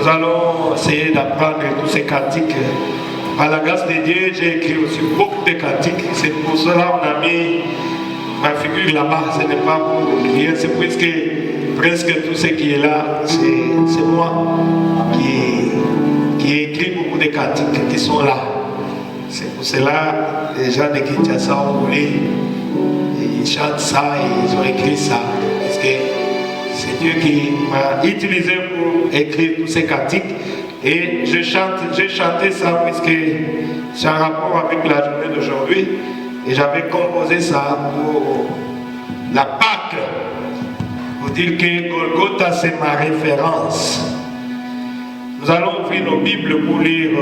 nous allons essayer d'apprendre tous ces cantiques. Par la grâce de Dieu, j'ai écrit aussi beaucoup de cantiques. C'est pour cela qu'on a mis ma figure là-bas. Ce n'est pas pour rien, c'est presque tout ce qui est là. C'est moi qui ai écrit beaucoup de cantiques qui sont là. C'est pour cela les gens de Kinshasa ont voulu, ils chantent ça et ils ont écrit ça. Parce que c'est Dieu qui m'a utilisé pour écrire tous ces cantiques. Et j'ai chanté ça puisque c'est en rapport avec la journée d'aujourd'hui. Et j'avais composé ça pour la Pâque. Pour dire que Golgotha c'est ma référence. Nous allons ouvrir nos Bibles pour lire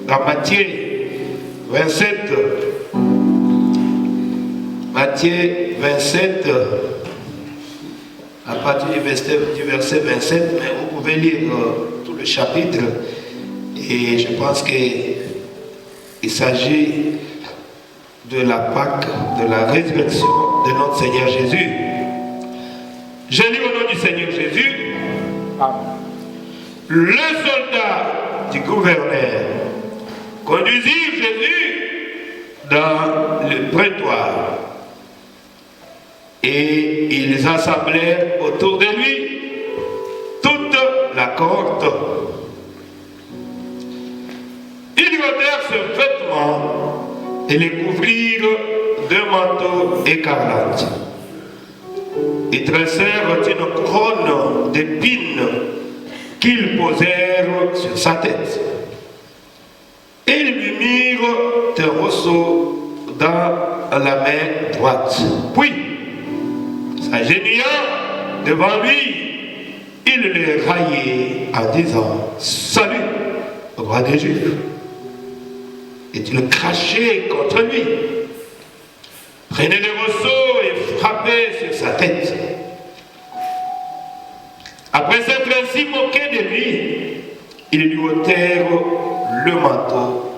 dans Matthieu 27. Matthieu 27. À partir du verset 27, mais vous pouvez lire tout le chapitre. Et je pense qu'il s'agit de la Pâque, de la résurrection de notre Seigneur Jésus. Je lis au nom du Seigneur Jésus. Le soldat du gouverneur conduisit Jésus dans le prétoire. Et ils assemblèrent autour de lui toute la cohorte. Ils ôtèrent ce vêtement et les couvrirent de manteaux écarlates. Ils tressèrent une couronne d'épines qu'ils posèrent sur sa tête. Et ils lui mirent un rosseau dans la main droite. Puis, s'agenouillant devant lui, il le raillait en disant « Salut, roi des Juifs !» Et il crachait contre lui, prenait le rosseau et frappait sur sa tête. Après s'être ainsi moqué de lui, ils lui ôtèrent le manteau,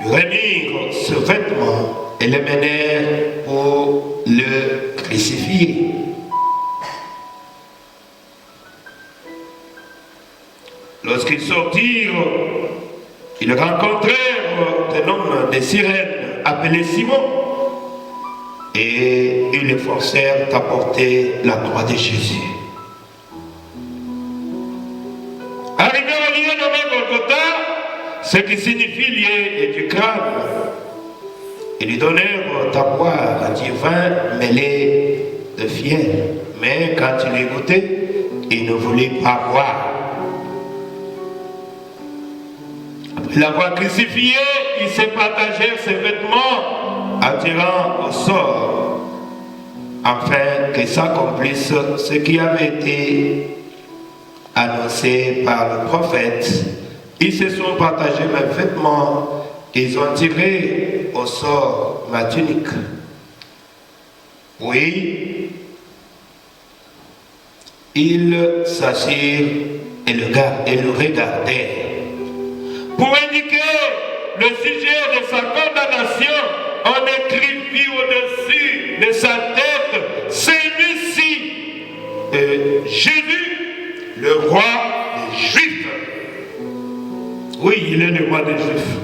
lui remirent ce vêtement et le menèrent pour le crucifier. Lorsqu'ils sortirent, ils rencontrèrent un homme de Cyrène appelé Simon et ils les forcèrent à porter la croix de Jésus. Arrivé au lieu nommé Golgotha, ce qui signifie lié du crâne, ils lui donnèrent à boire du vin mêlé de fiel. Mais quand il est goûté, il ne voulait pas boire. Après l'avoir crucifié, ils se partagèrent ses vêtements en tirant au sort, afin que s'accomplisse ce qui avait été annoncé par le prophète. Ils se sont partagés mes vêtements, ils ont tiré au sort ma tunique. Oui, ils s'assirent et le regardèrent. Pour indiquer le sujet de sa condamnation, on écrivit au-dessus de sa tête, celui-ci, Jésus, le roi des Juifs. Oui, il est le roi des Juifs.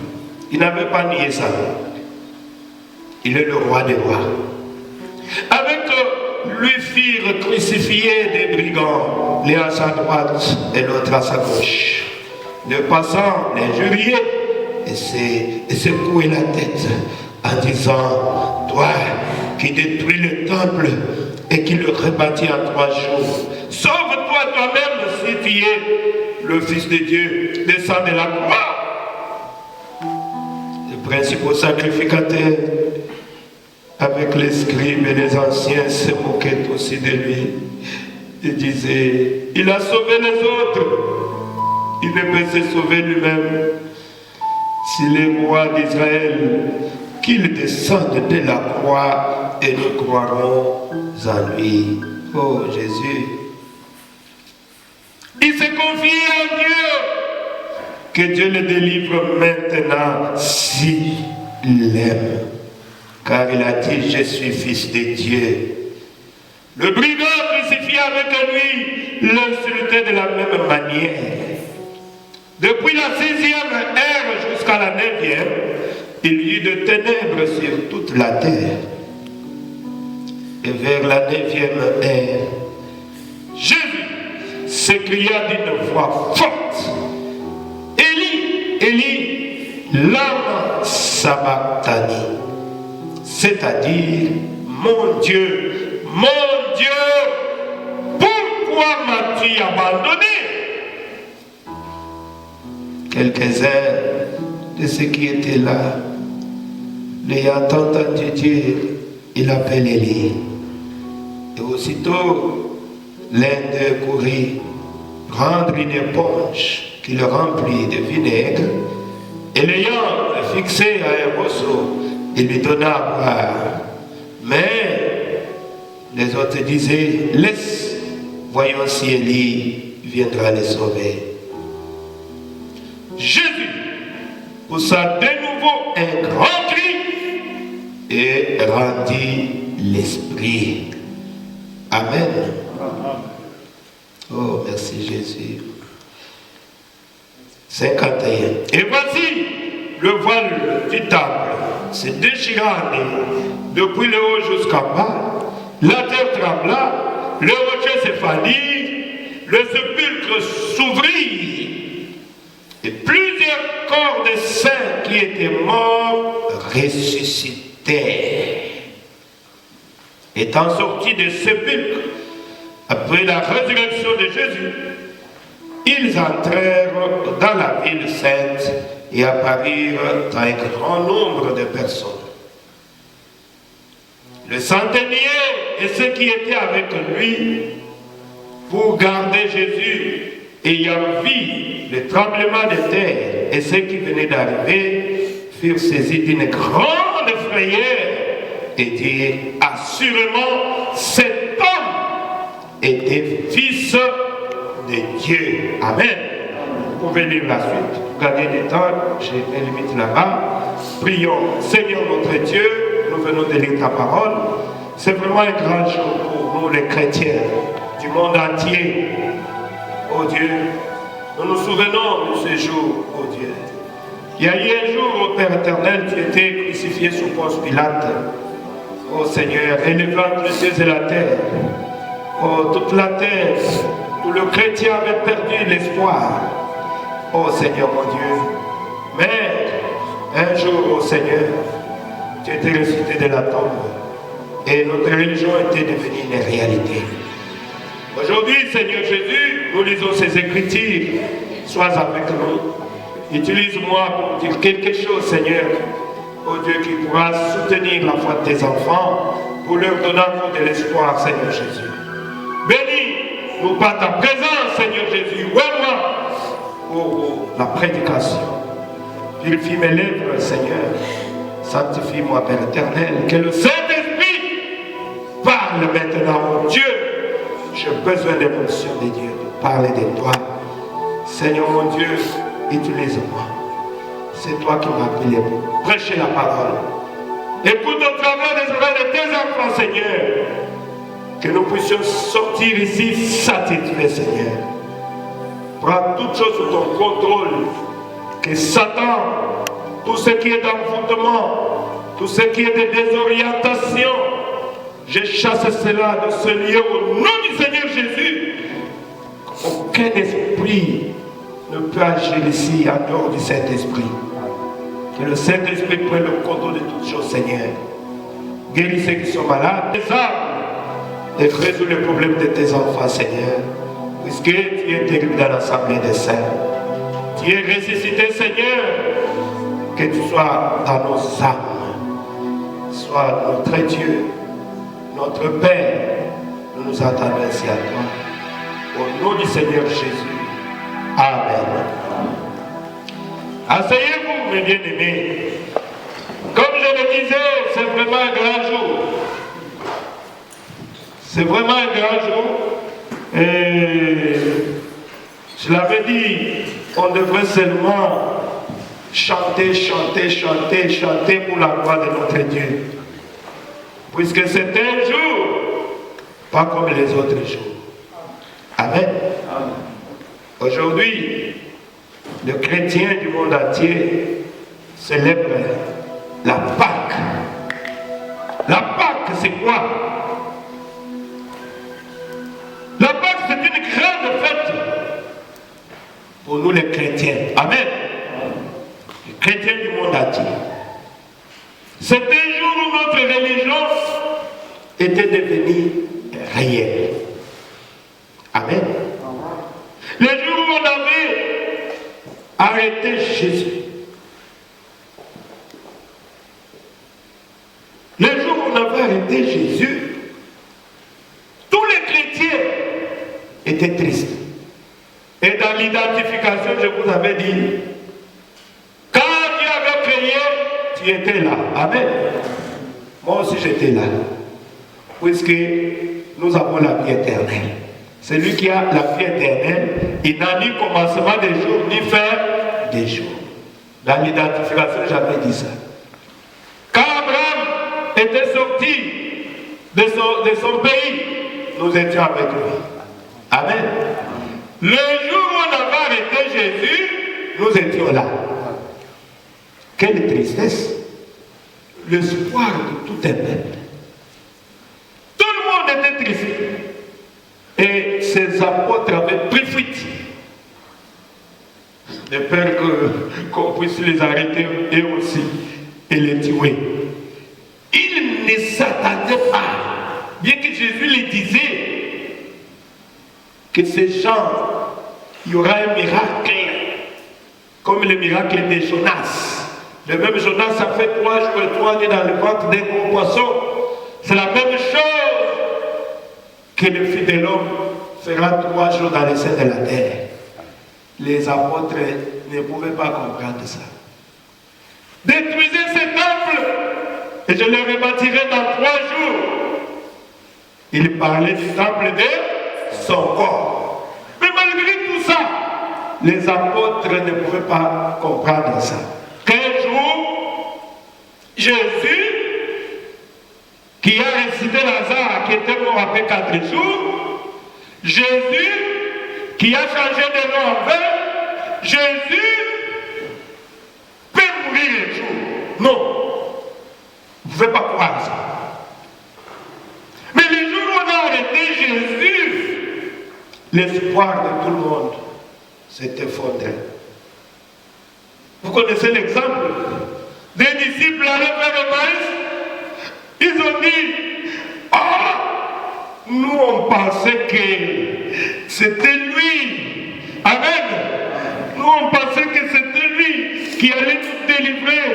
Il n'avait pas nié ça. Il est le roi des rois. Avec lui firent crucifier des brigands, l'un à sa droite et l'autre à sa gauche. Le passant l'injuriait et secouait la tête en disant « Toi qui détruis le temple et qui le rebâtis en 3 jours, sauve-toi toi-même si tu es le Fils de Dieu, descends de la croix. » Les principaux sacrificateurs, avec les scribes et les anciens, se moquaient aussi de lui. Ils disaient « Il a sauvé les autres. Il ne peut se sauver lui-même. S'il est roi d'Israël, qu'il descende de la croix et nous croirons en lui. » Oh Jésus. Il se confie à Dieu. Que Dieu le délivre maintenant s'il l'aime. Car il a dit, je suis fils de Dieu. Le brigand crucifié avec lui l'insultait de la même manière. Depuis la 6e ère jusqu'à la 9e, il y eut de ténèbres sur toute la terre. Et vers la 9e ère, Jésus s'écria d'une voix forte, Élie, Élie, lama sabachthani, c'est-à-dire, mon Dieu, pourquoi m'as-tu abandonné? Quelques-uns de ceux qui étaient là, l'ayant entendu dire, il appelle Élie. Et aussitôt, l'un d'eux courut prendre une éponge qu'il remplit de vinaigre, et l'ayant fixé à un morceau, il lui donna à boire. Mais les autres disaient, laisse, voyons si Élie viendra les sauver. Jésus poussa de nouveau un grand cri et rendit l'esprit. Amen. Oh, merci Jésus. 51. Et voici le voile du temple se déchira depuis le haut jusqu'en bas. La terre trembla, le rocher s'effondrit, le sépulcre s'ouvrit. Et plusieurs corps de saints qui étaient morts ressuscitèrent. Étant sortis des sépulcres, après la résurrection de Jésus, ils entrèrent dans la ville sainte et apparurent à un grand nombre de personnes. Le centenier et ceux qui étaient avec lui pour garder Jésus, ayant vu le tremblement de terre et ceux qui venaient d'arriver, furent saisis d'une grande frayeur et dirent, assurément cet homme était fils de Dieu. Amen. Vous pouvez lire la suite, gagner du temps, j'ai mes limites là-bas. Prions, Seigneur notre Dieu, nous venons de lire ta parole. C'est vraiment un grand jour pour nous les chrétiens du monde entier. Oh Dieu, nous nous souvenons de ce jour, oh Dieu. Il y a eu un jour, ô Père éternel, tu étais crucifié sous Ponce Pilate. Oh Seigneur, élevant les cieux et la terre. Oh, toute la terre, tout le chrétien avait perdu l'espoir. Oh Seigneur mon Dieu. Mais un jour, oh Seigneur, tu étais ressuscité de la tombe. Et notre religion était devenue une réalité. Aujourd'hui, Seigneur Jésus, nous lisons ces Écritures. Sois avec nous. Utilise-moi pour dire quelque chose, Seigneur. Oh Dieu, qui pourra soutenir la foi de tes enfants pour leur donner encore de l'espoir, Seigneur Jésus. Bénis-nous par ta présence, Seigneur Jésus. Ouvre-moi pour la prédication. Purifie mes lèvres, Seigneur. Sanctifie-moi, Père éternel. Que le Saint-Esprit parle maintenant, oh Dieu. J'ai besoin de l'émotion de Dieu, de parler de toi. Seigneur mon Dieu, utilise-moi. C'est toi qui m'as appelé pour prêcher la parole. Écoute au travers des oreilles de tes enfants, Seigneur. Que nous puissions sortir ici satisfaits, Seigneur. Prends toutes choses sous ton contrôle. Que Satan, tout ce qui est d'envoûtement, tout ce qui est de désorientation, je chasse cela de ce lieu au nom du Seigneur Jésus. Aucun esprit ne peut agir ici en dehors du Saint-Esprit. Que le Saint-Esprit prenne le contrôle de toutes choses, Seigneur. Guéris ceux qui sont malades, les âmes, et résous les problèmes de tes enfants, Seigneur. Puisque tu es terrible dans l'assemblée des saints. Tu es ressuscité, Seigneur. Que tu sois dans nos âmes. Sois notre Dieu, notre Père. Nous nous attendons ainsi à toi. Au nom du Seigneur Jésus. Amen. Asseyez-vous, mes bien-aimés. Comme je le disais, c'est vraiment un grand jour. C'est vraiment un grand jour. Et je l'avais dit, on devrait seulement chanter, chanter, chanter, chanter pour la gloire de notre Dieu. Puisque c'est un jour, pas comme les autres jours. Amen. Aujourd'hui, les chrétiens du monde entier célèbrent la Pâque. La Pâque, c'est quoi? La Pâque, c'est une grande fête pour nous les chrétiens. Amen. Les chrétiens du monde entier. C'est un jour où notre religion était devenue réelle. Amen. Le jour où on avait arrêté Jésus. Le jour où on avait arrêté Jésus, tous les chrétiens étaient tristes. Et dans l'identification, je vous avais dit, quand Dieu avait créé, tu étais là. Amen. Moi aussi j'étais là. Puisque nous avons la vie éternelle. Celui qui a la vie éternelle, il n'a ni commencement des jours, ni fin des jours. Dans l'identification, j'avais dit ça. Quand Abraham était sorti de son pays, nous étions avec lui. Amen. Le jour où on avait arrêté Jésus, nous étions là. Quelle tristesse. L'espoir de tout un peuple. Tout le monde était triste. Et ses apôtres avaient pris fuite. De peur qu'on puisse les arrêter eux aussi et les tuer. Ils ne s'attendaient pas, bien que Jésus les disait, que ces gens, il y aura un miracle, comme le miracle de Jonas. Le même Jonas, ça fait 3 jours et 3 nuits dans le ventre d'un gros poisson. C'est la même chose que le Fils de l'homme fera 3 jours dans les seins de la terre. Les apôtres ne pouvaient pas comprendre ça. Détruisez ce temple et je le rebâtirai dans 3 jours. Il parlait du temple de son corps. Mais malgré tout ça, les apôtres ne pouvaient pas comprendre ça. Qu'un jour, Jésus, qui a ressuscité Lazare, qui était mort après 4 jours, Jésus, qui a changé de nom en vin, Jésus peut mourir un jour. Non, vous ne pouvez pas croire ça. Mais le jour où on a arrêté Jésus, l'espoir de tout le monde s'est effondré. Vous connaissez l'exemple des disciples allaient vers Emmaüs. Ils ont dit, ah, nous on pensait que c'était lui. Amen. Nous on pensait que c'était lui qui allait nous délivrer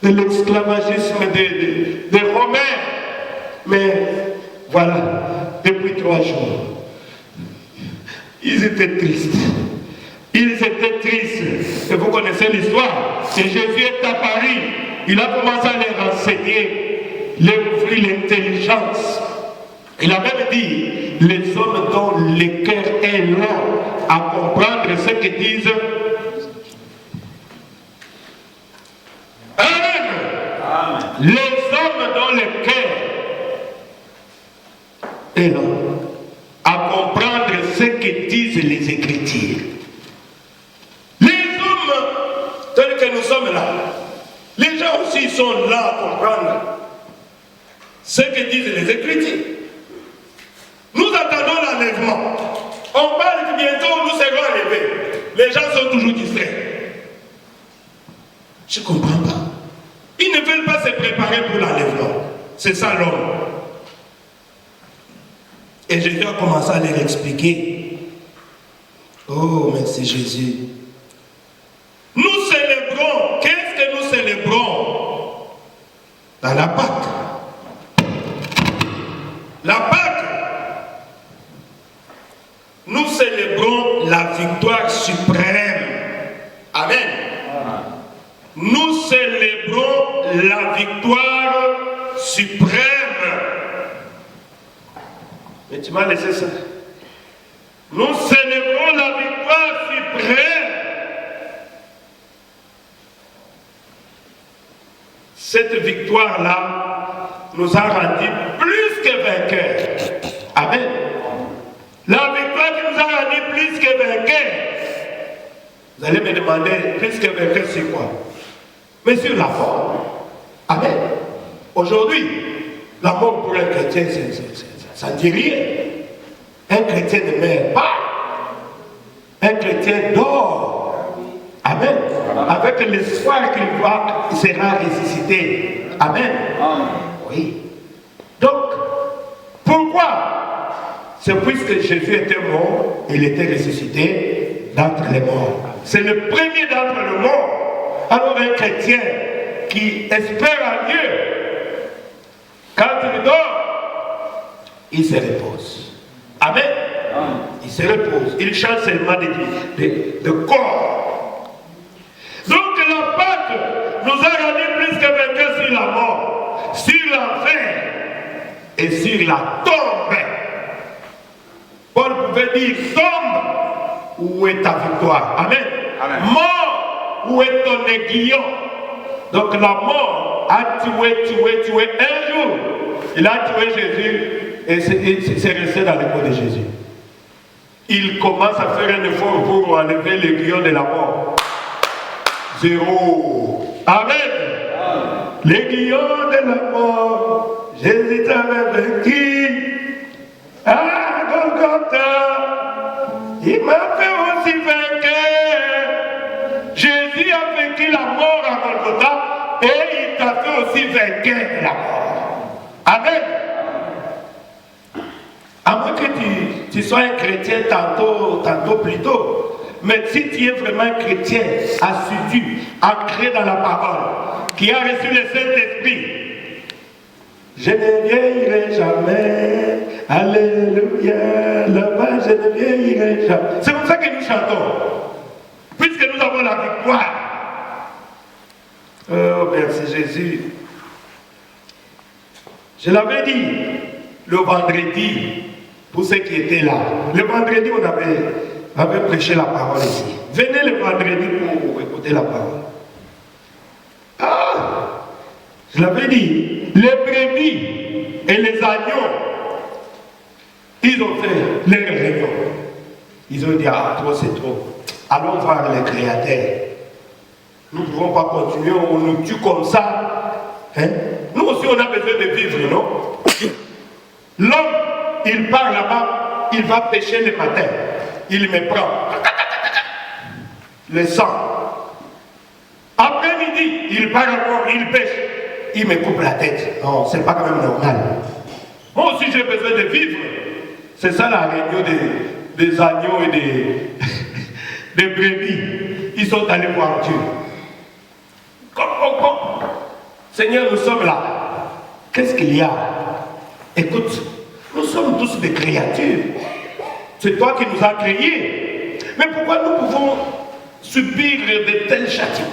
de l'esclavagisme des Romains. Mais voilà, depuis 3 jours, ils étaient tristes. Ils étaient tristes. Et vous connaissez l'histoire. Et Jésus est à Paris. Il a commencé à les renseigner, les ouvrir l'intelligence. Il a même dit, les hommes dont le cœur est lent à comprendre ce que disent. Amen. Amen. Les hommes dont le cœur est lent à comprendre ce que disent les Écritures. Tels que nous sommes là, les gens aussi sont là à comprendre ce que disent les Écritures. Nous attendons l'enlèvement. On parle que bientôt nous serons enlevés. Les gens sont toujours distraits. Je ne comprends pas. Ils ne veulent pas se préparer pour l'enlèvement. C'est ça l'homme. Et Jésus a commencé à leur expliquer. Oh, merci Jésus. Nous célébrons, qu'est-ce que nous célébrons dans la Pâque? La Pâque, nous célébrons la victoire suprême. Amen. Nous célébrons la victoire suprême. Mais tu m'as laissé ça. Nous célébrons la victoire suprême. Cette victoire-là nous a rendus plus que vainqueurs. Amen. La victoire qui nous a rendus plus que vainqueurs, Vous allez me demander, plus que vainqueur, c'est quoi? Mais sur la forme. Amen. Aujourd'hui, la mort pour un chrétien, ça ne dit rien. Un chrétien ne meurt pas. Un chrétien dort. Amen. Avec l'espoir qu'il sera ressuscité. Amen. Oui. Donc, pourquoi? C'est puisque Jésus était mort, il était ressuscité d'entre les morts. C'est le premier d'entre les morts. Alors un chrétien qui espère en Dieu, quand il dort, il se repose. Amen. Il se repose. Il change seulement de corps. Donc la Pâque nous a rendu plus que vainqueurs sur la mort, sur l'enfer et sur la tombe. Paul pouvait dire, tombe, où est ta victoire? Amen. Amen. Mort, où est ton aiguillon? Donc la mort a tué un jour. Il a tué Jésus et c'est resté dans le corps de Jésus. Il commence à faire un effort pour enlever l'aiguillon de la mort. 0. Amen. L'aiguillon de la mort, Jésus t'avait vaincu. Ah, Golgotha, il m'a fait aussi vainqueur. Jésus a vaincu la mort à Golgotha et il t'a fait aussi vainqueur de la mort. Amen. À moins que tu sois un chrétien tantôt plus tôt. Mais si tu es vraiment un chrétien assidu, ancré dans la parole, qui a reçu le Saint-Esprit, je ne vieillirai jamais. Alléluia. Là-bas, je ne vieillirai jamais. C'est pour ça que nous chantons. Puisque nous avons la victoire. Oh, merci Jésus. Je l'avais dit le vendredi, pour ceux qui étaient là. Le vendredi, on avait prêché la parole ici. Venez le vendredi pour écouter la parole. Ah, je l'avais dit, les brebis et les agneaux, ils ont fait leur réunion. Ils ont dit, ah, trop c'est trop. Allons voir le Créateur. Nous ne pouvons pas continuer, on nous tue comme ça. Hein? Nous aussi, on a besoin de vivre, non? L'homme, il part là-bas, il va pêcher le matin. Il me prend le sang. Après-midi, il part encore, il pêche. Il me coupe la tête. Non, c'est pas quand même normal. Moi aussi, j'ai besoin de vivre. C'est ça la réunion des agneaux et des brebis. Ils sont allés voir Dieu. Seigneur, nous sommes là. Qu'est-ce qu'il y a? Écoute, nous sommes tous des créatures. C'est toi qui nous as créés. Mais pourquoi nous pouvons subir de tels châtiments?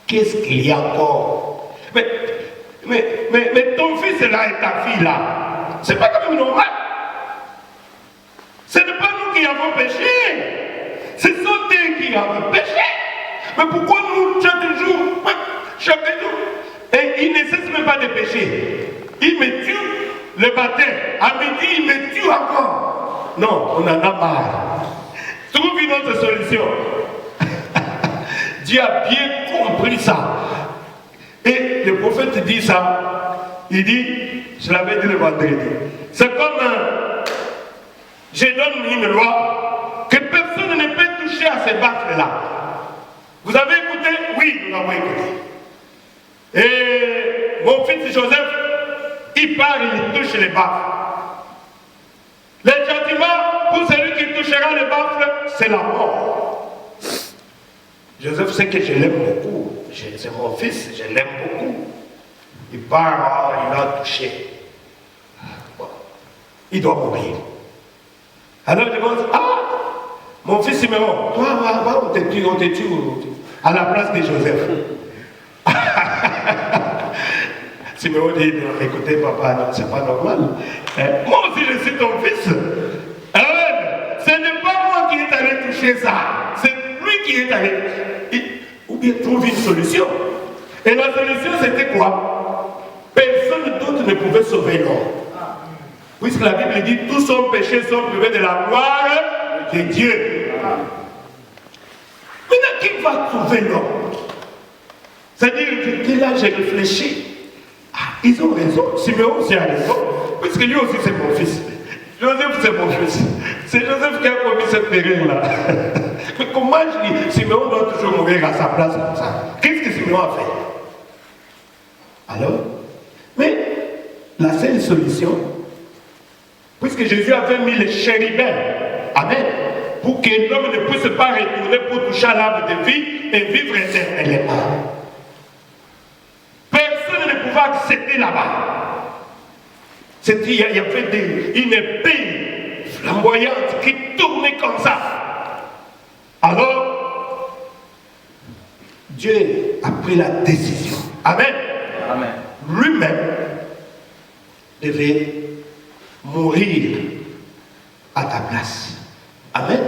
Qu'est-ce qu'il y a encore? Mais ton fils est là et ta fille là. C'est pas quand même normal. Ce n'est pas nous qui avons péché. Ce sont eux qui avons péché. Mais pourquoi nous, chaque jour, et ils ne cessent même pas de pécher. Ils me tuent le matin. À midi, ils me tuent encore. Non, on en a marre. Trouve une autre solution. Dieu a bien compris ça. Et le prophète dit ça. Il dit, je l'avais dit le vendredi, c'est comme je donne une loi que personne ne peut toucher à ces baffles-là. Vous avez écouté? Oui, nous l'avons écouté. Et mon fils Joseph, il part, il touche les baffles. Le châtiment pour celui qui touchera les baffles, c'est la mort. Joseph sait que je l'aime beaucoup. C'est mon fils, je l'aime beaucoup. Il part, il a touché. Bon. Il doit mourir. Alors je pense, mon fils Siméon, toi, on te tue à la place de Joseph. Siméon dit, écoutez papa, non, c'est pas normal. Moi aussi je suis ton fils. Ce n'est pas moi qui est allé toucher ça. C'est lui qui est allé. Ou bien trouve une solution. Et la solution c'était quoi? Personne d'autre ne pouvait sauver l'homme. Puisque la Bible dit, tous sont péchés, sont privés de la gloire de Dieu. Maintenant, qui va sauver l'homme? C'est-à-dire que là, j'ai réfléchi. Ah, ils ont raison. Simeon aussi a raison. Puisque lui aussi, c'est mon fils. Joseph, c'est mon fils. C'est Joseph qui a commis cette erreur-là. Mais comment je dis, Simeon doit toujours mourir à sa place comme ça? Qu'est-ce que Simeon a fait? Alors, mais la seule solution, puisque Jésus avait mis les chérubins, amen, pour que l'homme ne puisse pas retourner pour toucher à l'arbre de vie et vivre éternellement. Personne ne pouvait accéder là-bas. Il y avait une épée flamboyante qui tournait comme ça. Alors, Dieu a pris la décision. Amen. Amen. Lui-même devait mourir à ta place. Amen.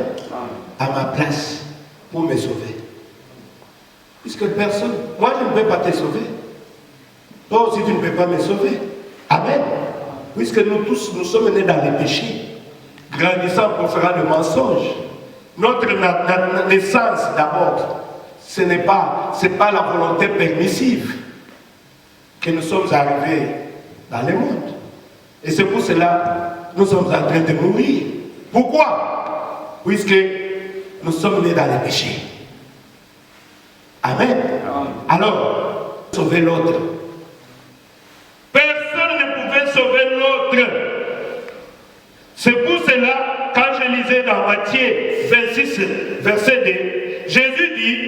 À ma place pour me sauver. Puisque personne, moi je ne peux pas te sauver. Toi aussi tu ne peux pas me sauver. Amen. Puisque nous tous, nous sommes nés dans les péchés, grandissant pour faire le mensonge. Notre naissance d'abord, ce n'est pas la volonté permissive que nous sommes arrivés dans le monde. Et c'est pour cela que nous sommes en train de mourir. Pourquoi? Puisque nous sommes nés dans les péchés. Amen. Alors, sauver l'autre. Personne ne pouvait sauver l'autre. C'est pour cela, quand je lisais dans Matthieu 26, verset 2, Jésus dit,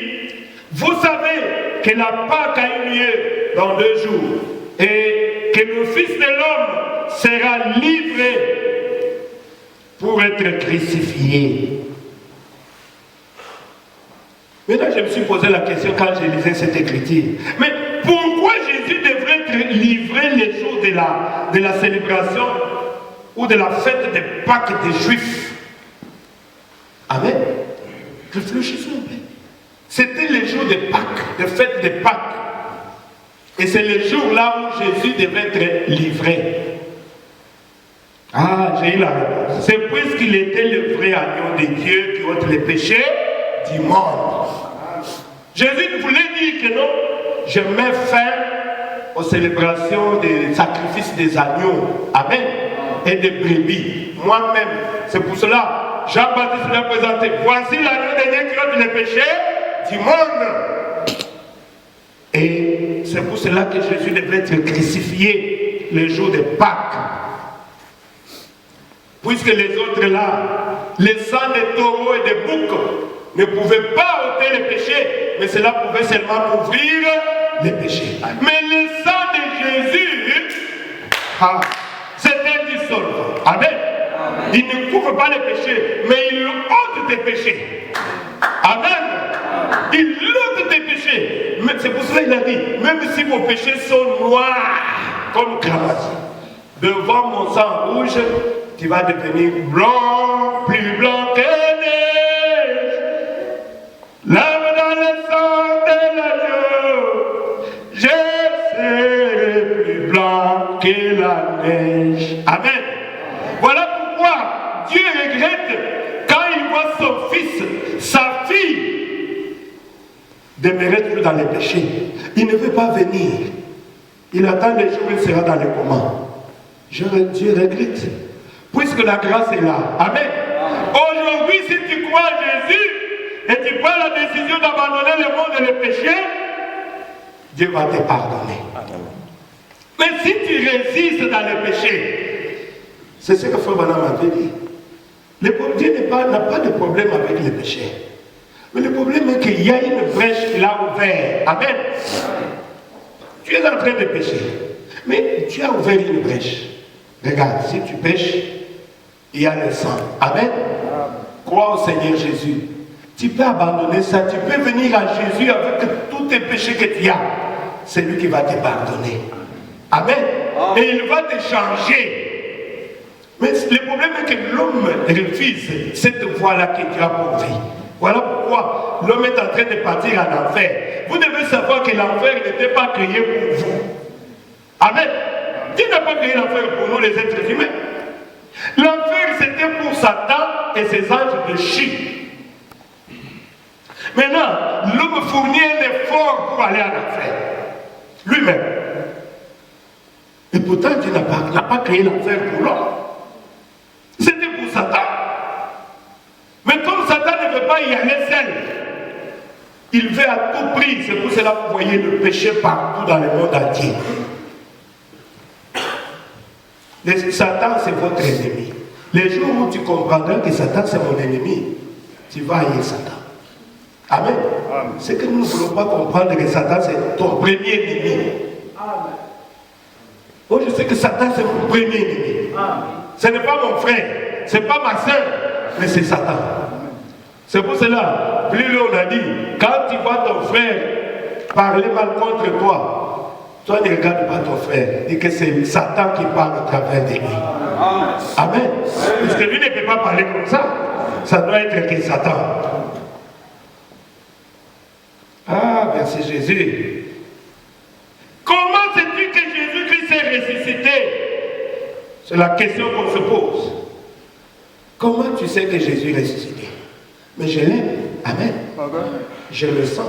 vous savez que la Pâque a eu lieu dans 2 jours et que le Fils de l'homme sera livré pour être crucifié. Maintenant, je me suis posé la question quand je lisais cette écriture. Mais pourquoi Jésus devrait être livré les jours de la célébration ou de la fête des Pâques des Juifs? Amen. Réfléchissons un peu. C'était les jours de Pâques, de fête des Pâques. Et c'est le jour là où Jésus devait être livré. Ah, j'ai eu la réponse. C'est puisqu'il était le vrai agneau de Dieu qui ôte les péchés du monde. Jésus voulait dire que non, je mets fin aux célébrations des sacrifices des agneaux. Amen. Et des brebis. Moi-même, c'est pour cela, Jean-Baptiste m'a présenté. Voici l'agneau de Dieu qui ôte les péchés du monde. Et c'est pour cela que Jésus devait être crucifié le jour de Pâques. Puisque les autres là, les sangs de taureaux et de boucs ne pouvaient pas ôter les péchés, mais cela pouvait seulement couvrir les péchés. Mais le sang de Jésus, c'est indissolvable. Amen. Il ne couvre pas les péchés, mais il ôte tes péchés. Amen. Il ôte tes péchés. C'est pour cela qu'il a dit, même si vos péchés sont noirs comme crasse, devant mon sang rouge, tu vas devenir blanc, plus blanc que neige. Lave dans le sang de l'agneau, je serai plus blanc que la neige. Amen. Voilà pourquoi Dieu regrette quand il voit son fils, sa fille, demeurer toujours dans les péchés. Il ne veut pas venir. Il attend les jours où il sera dans les commandes. Dieu regrette. Puisque la grâce est là. Amen. Aujourd'hui, si tu crois à Jésus et tu prends la décision d'abandonner le monde et le péché, Dieu va te pardonner. Mais si tu résistes dans le péché, c'est ce que Frère Branham avait dit. Dieu n'a pas de problème avec le péché. Mais le problème est qu'il y a une brèche qu'il a ouverte. Amen. Tu es en train de pécher. Mais tu as ouvert une brèche. Regarde, si tu pêches, il y a le sang. Amen. Crois au Seigneur Jésus. Tu peux abandonner ça. Tu peux venir à Jésus avec tous tes péchés que tu as. C'est lui qui va te pardonner. Amen. Et il va te changer. Mais le problème est que l'homme refuse cette voie-là que Dieu a pour vie. Voilà pourquoi l'homme est en train de partir en enfer. Vous devez savoir que l'enfer n'était pas créé pour vous. Amen. Dieu n'a pas créé l'enfer pour nous les êtres humains. L'enfer c'était pour Satan et ses anges de Chine. Maintenant, l'homme fournit un effort pour aller en enfer. Lui-même. Et pourtant, Dieu n'a pas créé l'enfer pour l'homme. C'était pour Satan. Mais comme Satan ne veut pas y aller seul, il veut à tout prix. C'est pour cela que vous voyez le péché partout dans le monde entier. Satan, c'est votre ennemi. Les jours où tu comprendras que Satan, c'est mon ennemi, tu vas haïr Satan. Amen. C'est que nous ne voulons pas comprendre que Satan, c'est ton premier ennemi. Amen. Moi, je sais que Satan, c'est mon premier ennemi. Amen. Ce n'est pas mon frère, ce n'est pas ma soeur, mais c'est Satan. C'est pour cela, plus on a dit, quand tu vois ton frère parler mal contre toi, toi ne regarde pas ton frère, dis que c'est Satan qui parle à travers de lui. Amen. Parce que lui ne peut pas parler comme ça. Ça doit être que Satan. Ah, merci Jésus. Comment sais-tu que Jésus-Christ est ressuscité? C'est la question qu'on se pose. Comment tu sais que Jésus est ressuscité? Mais je l'aime. Amen. Je le sens.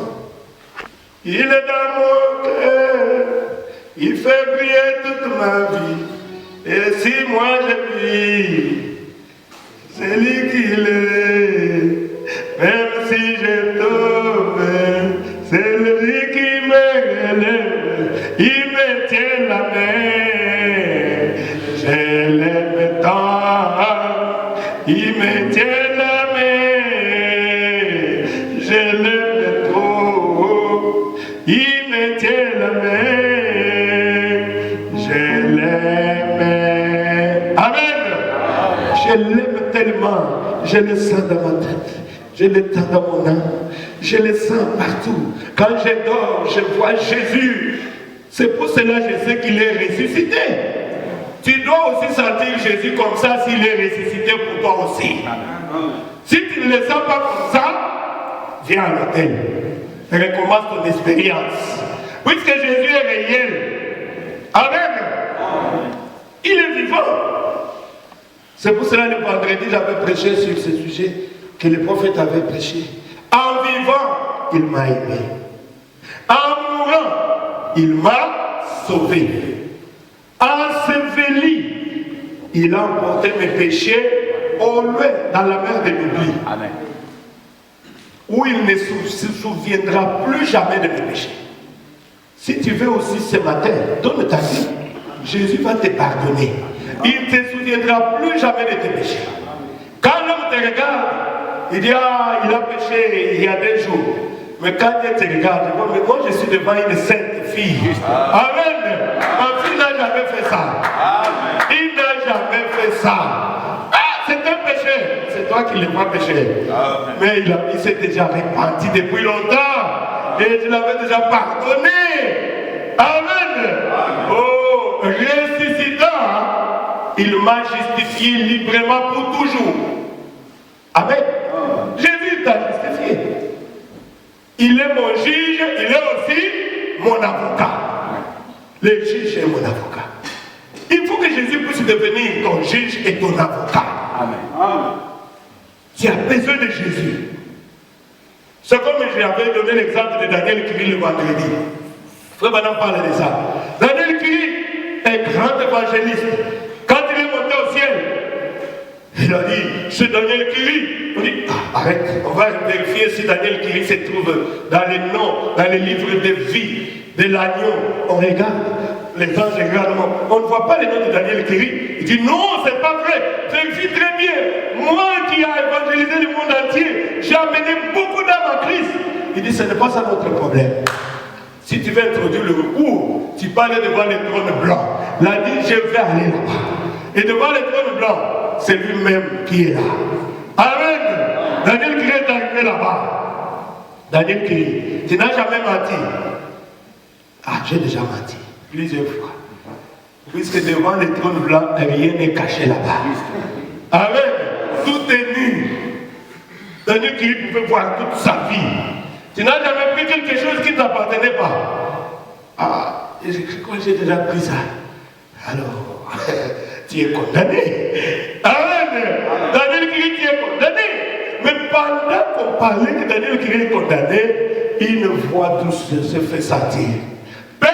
Il est dans mon cœur. Il fait briller toute ma vie. Et si moi je vis, c'est lui qui l'est. Même si je tombe, c'est lui qui me relève. Il me tient la main. Je l'aime tant. Il me tient la main. Je l'aime trop. Il me tient la main. Je l'aime. Amen. Je l'aime tellement. Je le sens dans ma tête. Je le sens dans mon âme. Je le sens partout. Quand je dors, je vois Jésus. C'est pour cela que je sais qu'il est ressuscité. Tu dois aussi sentir Jésus comme ça s'il est ressuscité pour toi aussi. Si tu ne le sens pas comme ça, viens à l'hôtel. Recommence ton expérience. Puisque Jésus est réel. Amen. Il est vivant. C'est pour cela que le vendredi, j'avais prêché sur ce sujet que le prophète avait prêché. En vivant, il m'a aimé. En mourant, il m'a sauvé. Enseveli, il a emporté mes péchés au loin dans la mer de l'oubli. Amen. Où il ne se souviendra plus jamais de mes péchés. Si tu veux aussi ce matin, donne ta vie. Jésus va te pardonner. Il ne te souviendra plus jamais de tes péchés. Quand l'homme te regarde, il dit, ah, il a péché il y a 2 jours. Mais quand Dieu te regarde, mais moi je suis devant une sainte fille. Amen. Ma fille n'a jamais fait ça. Amen. Il n'a jamais fait ça. Ah, c'est un péché. C'est toi qui l'as pas péché. Amen. Mais il s'est déjà repenti depuis longtemps. Et je l'avais déjà pardonné. Amen. Amen. Oh, ressuscitant, il m'a justifié librement pour toujours. Amen. Amen. Jésus t'a justifié. Il est mon juge, il est aussi mon avocat. Le juge est mon avocat. Il faut que Jésus puisse devenir ton juge et ton avocat. Amen. Amen. Tu as besoin de Jésus. C'est comme j'avais donné l'exemple de Daniel Curie le vendredi. Frère Manan parle de ça. Daniel Curie est grand évangéliste. Quand il est monté au ciel, il a dit, c'est Daniel Curie. On dit, arrête, on va vérifier si Daniel Curie se trouve dans les noms, dans les livres de vie de l'agneau. On regarde, les anges regardent, on ne voit pas les noms de Daniel Curie. Il dit, non, c'est pas vrai, vérifie très bien. Moi qui ai évangélisé le monde entier, j'ai amené beaucoup d'âmes à Christ. Il dit, ce n'est pas ça notre problème. Si tu veux introduire le recours, tu parles devant le trône blanc. Il a dit, je vais aller là-bas. Et devant le trône blanc, c'est lui-même qui est là. Amen. Daniel Curie est arrivé là-bas. Daniel Curie, tu n'as jamais menti. Ah, j'ai déjà menti. Plusieurs fois. Puisque devant le trône blanc, rien n'est caché là-bas. Amen. Tout est nu. Daniel Curie pouvait voir toute sa vie. Tu n'as jamais pris quelque chose qui ne t'appartenait pas. Ah, je crois que j'ai déjà pris ça. Alors, tu es condamné. Amen. Daniel Curie, tu es condamné. Mais pendant qu'on parlait que Daniel Kiri est condamné, une voix douce se fait sentir. Père,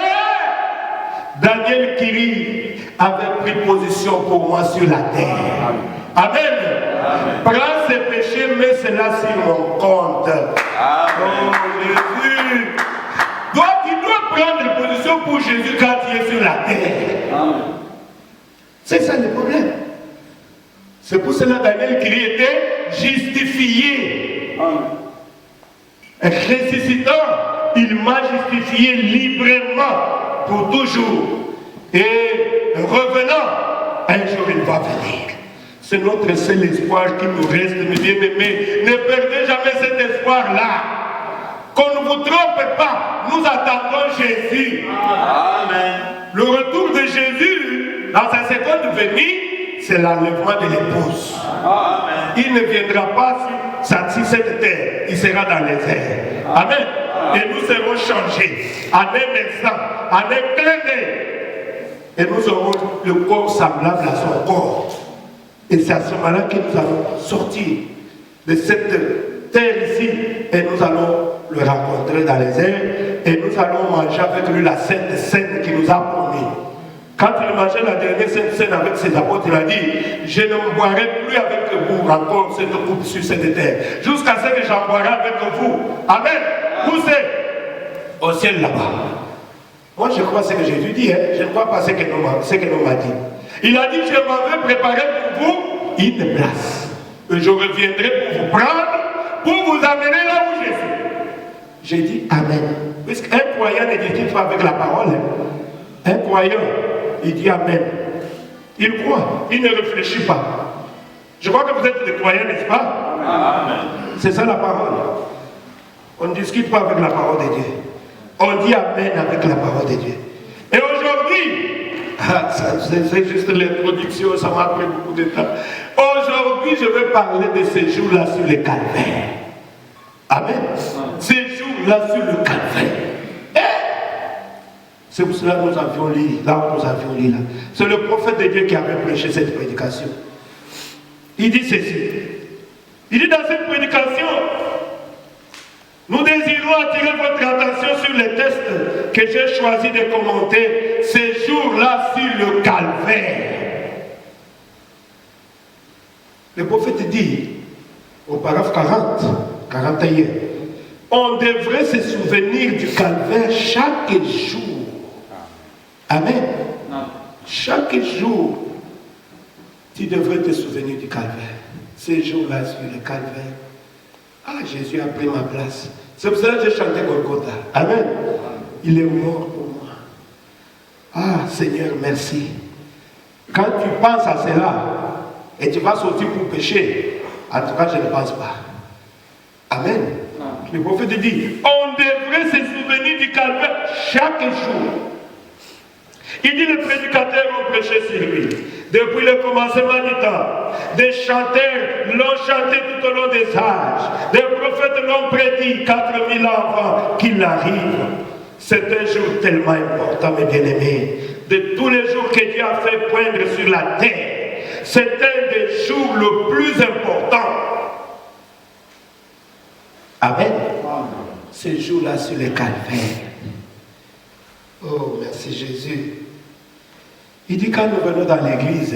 Daniel Kiri avait pris position pour moi sur la terre. Amen. Prends ses péchés, mets cela sur mon compte. Oh Jésus. Tu dois prendre position pour Jésus quand il est sur la terre. C'est ça le problème. C'est pour cela que Daniel Kiri était justifié. Ressuscitant, il m'a justifié librement pour toujours. Et revenant, un jour il va venir. C'est notre seul espoir qui nous reste, mes bien-aimés. Ne perdez jamais cet espoir-là. Qu'on ne vous trompe pas, nous attendons Jésus. Amen. Le retour de Jésus, dans sa seconde venue, c'est l'enlèvement de l'épouse. Amen. Il ne viendra pas sur cette terre, il sera dans les airs. Amen. Et nous serons changés en un instant, en un clin d'œil. Et nous aurons le corps semblable à son corps. Et c'est à ce moment-là que nous allons sortir de cette terre ici et nous allons le rencontrer dans les airs et nous allons manger avec lui la sainte scène qu'il nous a promis. Quand il mangeait la dernière sainte scène avec ses apôtres, il a dit: je ne boirai plus avec vous encore cette coupe sur cette terre, jusqu'à ce que j'en boirai avec vous. Amen. Où c'est? Au ciel là-bas. Moi je crois ce que Jésus dit, hein? Je ne crois pas ce que nous m'a dit. Il a dit: je m'en vais préparer pour vous une place. Et je reviendrai pour vous prendre, pour vous amener là où je suis. J'ai dit Amen. Puisqu'un croyant ne discute pas avec la parole. Un croyant, il dit Amen. Il croit, il ne réfléchit pas. Je crois que vous êtes des croyants, n'est-ce pas? Amen. C'est ça la parole. On ne discute pas avec la parole de Dieu. On dit Amen avec la parole de Dieu. Et aujourd'hui, c'est juste l'introduction, ça m'a pris beaucoup de temps. Aujourd'hui, je vais parler de ces jours-là sur le calvaire. Amen. Ces jours-là sur le calvaire. C'est pour cela que nous avions lu, là où nous avions lu là. C'est le prophète de Dieu qui avait prêché cette prédication. Il dit ceci. Il dit dans cette prédication, nous désirons attirer votre attention sur les textes que j'ai choisi de commenter ces jours-là sur le calvaire. Le prophète dit, au paragraphe 41, on devrait se souvenir du calvaire chaque jour. Amen. Chaque jour, tu devrais te souvenir du calvaire. Ces jours-là sur le calvaire. Ah, Jésus a pris ma place. C'est pour ça que j'ai chanté Golgotha. Amen. Il est mort pour moi. Ah, Seigneur, merci. Quand tu penses à cela, et tu vas sortir pour pécher, en tout cas, je ne pense pas. Amen. Le prophète dit, on devrait se souvenir du calvaire chaque jour. Il dit, les prédicateurs ont prêché sur lui. Depuis le commencement du temps, des chanteurs l'ont chanté tout au long des âges. Des prophètes l'ont prédit 4000 ans avant qu'il arrive. C'est un jour tellement important, mes bien-aimés. De tous les jours que Dieu a fait poindre sur la terre, c'est un des jours le plus important. Amen. Ce jour-là sur le calvaire. Oh, merci Jésus. Il dit quand nous venons dans l'église,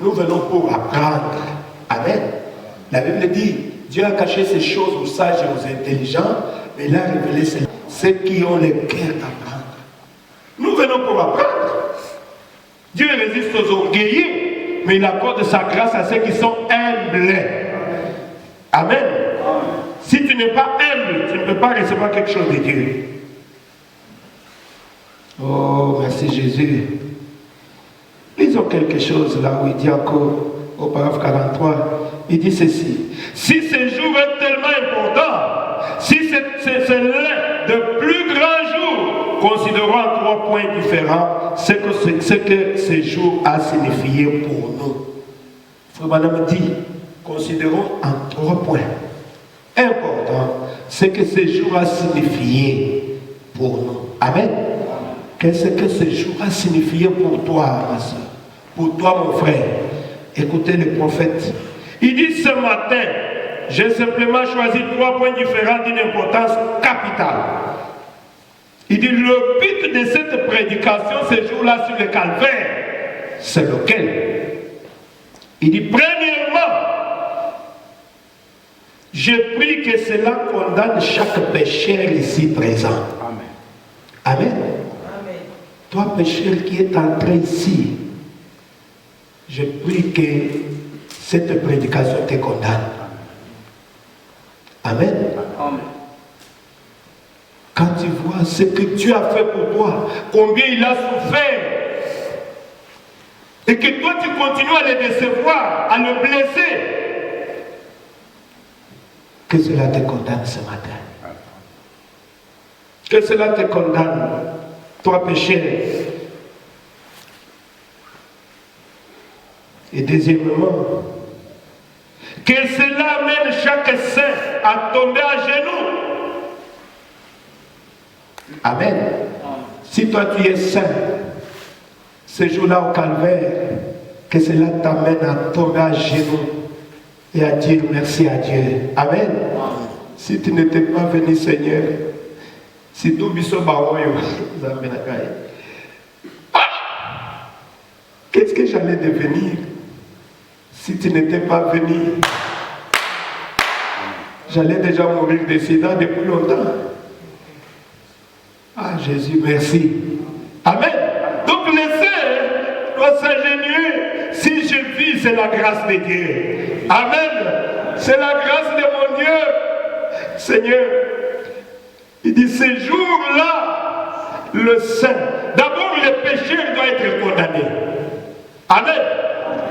nous venons pour apprendre. Amen. La Bible dit, Dieu a caché ces choses aux sages et aux intelligents, mais il a révélé ceux qui ont le cœur d'apprendre. Nous venons pour apprendre. Dieu résiste aux orgueilleux, mais il accorde sa grâce à ceux qui sont humbles. Amen. Si tu n'es pas humble, tu ne peux pas recevoir quelque chose de Dieu. Oh, merci Jésus. Lisons quelque chose là où il dit encore, au paragraphe 43, il dit ceci. Si ce jour est tellement important, si c'est l'un des plus grands jours, considérons en 3 points différents ce que ce jour a signifié pour nous. Frère Madame dit, considérons en 3 points importants ce que ce jour a signifié pour nous. Amen. Qu'est-ce que ce jour a signifié pour toi, ma soeur? Pour toi, mon frère? Écoutez le prophète. Il dit ce matin, j'ai simplement choisi 3 points différents d'une importance capitale. Il dit, le but de cette prédication ce jour-là sur le calvaire, c'est lequel? Il dit, premièrement, je prie que cela condamne chaque pécheur ici présent. Amen. Amen. Amen. Toi, pécheur qui est entré ici, je prie que cette prédication te condamne. Amen. Amen. Quand tu vois ce que Dieu a fait pour toi, combien il a souffert, et que toi tu continues à le décevoir, à le blesser, que cela te condamne ce matin. Que cela te condamne, toi pécheur. Et deuxièmement, que cela amène chaque saint à tomber à genoux. Amen. Si toi tu es saint, ce jour-là au calvaire, que cela t'amène à tomber à genoux et à dire merci à Dieu. Amen. Si tu n'étais pas venu, Seigneur, si tout biso baoyo, qu'est-ce que j'allais devenir si tu n'étais pas venu? J'allais déjà mourir de sida depuis longtemps. Ah Jésus, merci. Amen. Donc le saint doit s'ingénuer. Si je vis, c'est la grâce de Dieu. Amen. C'est la grâce de mon Dieu. Seigneur, il dit ce jour-là, le saint, d'abord le pécheur doit être condamné. Amen.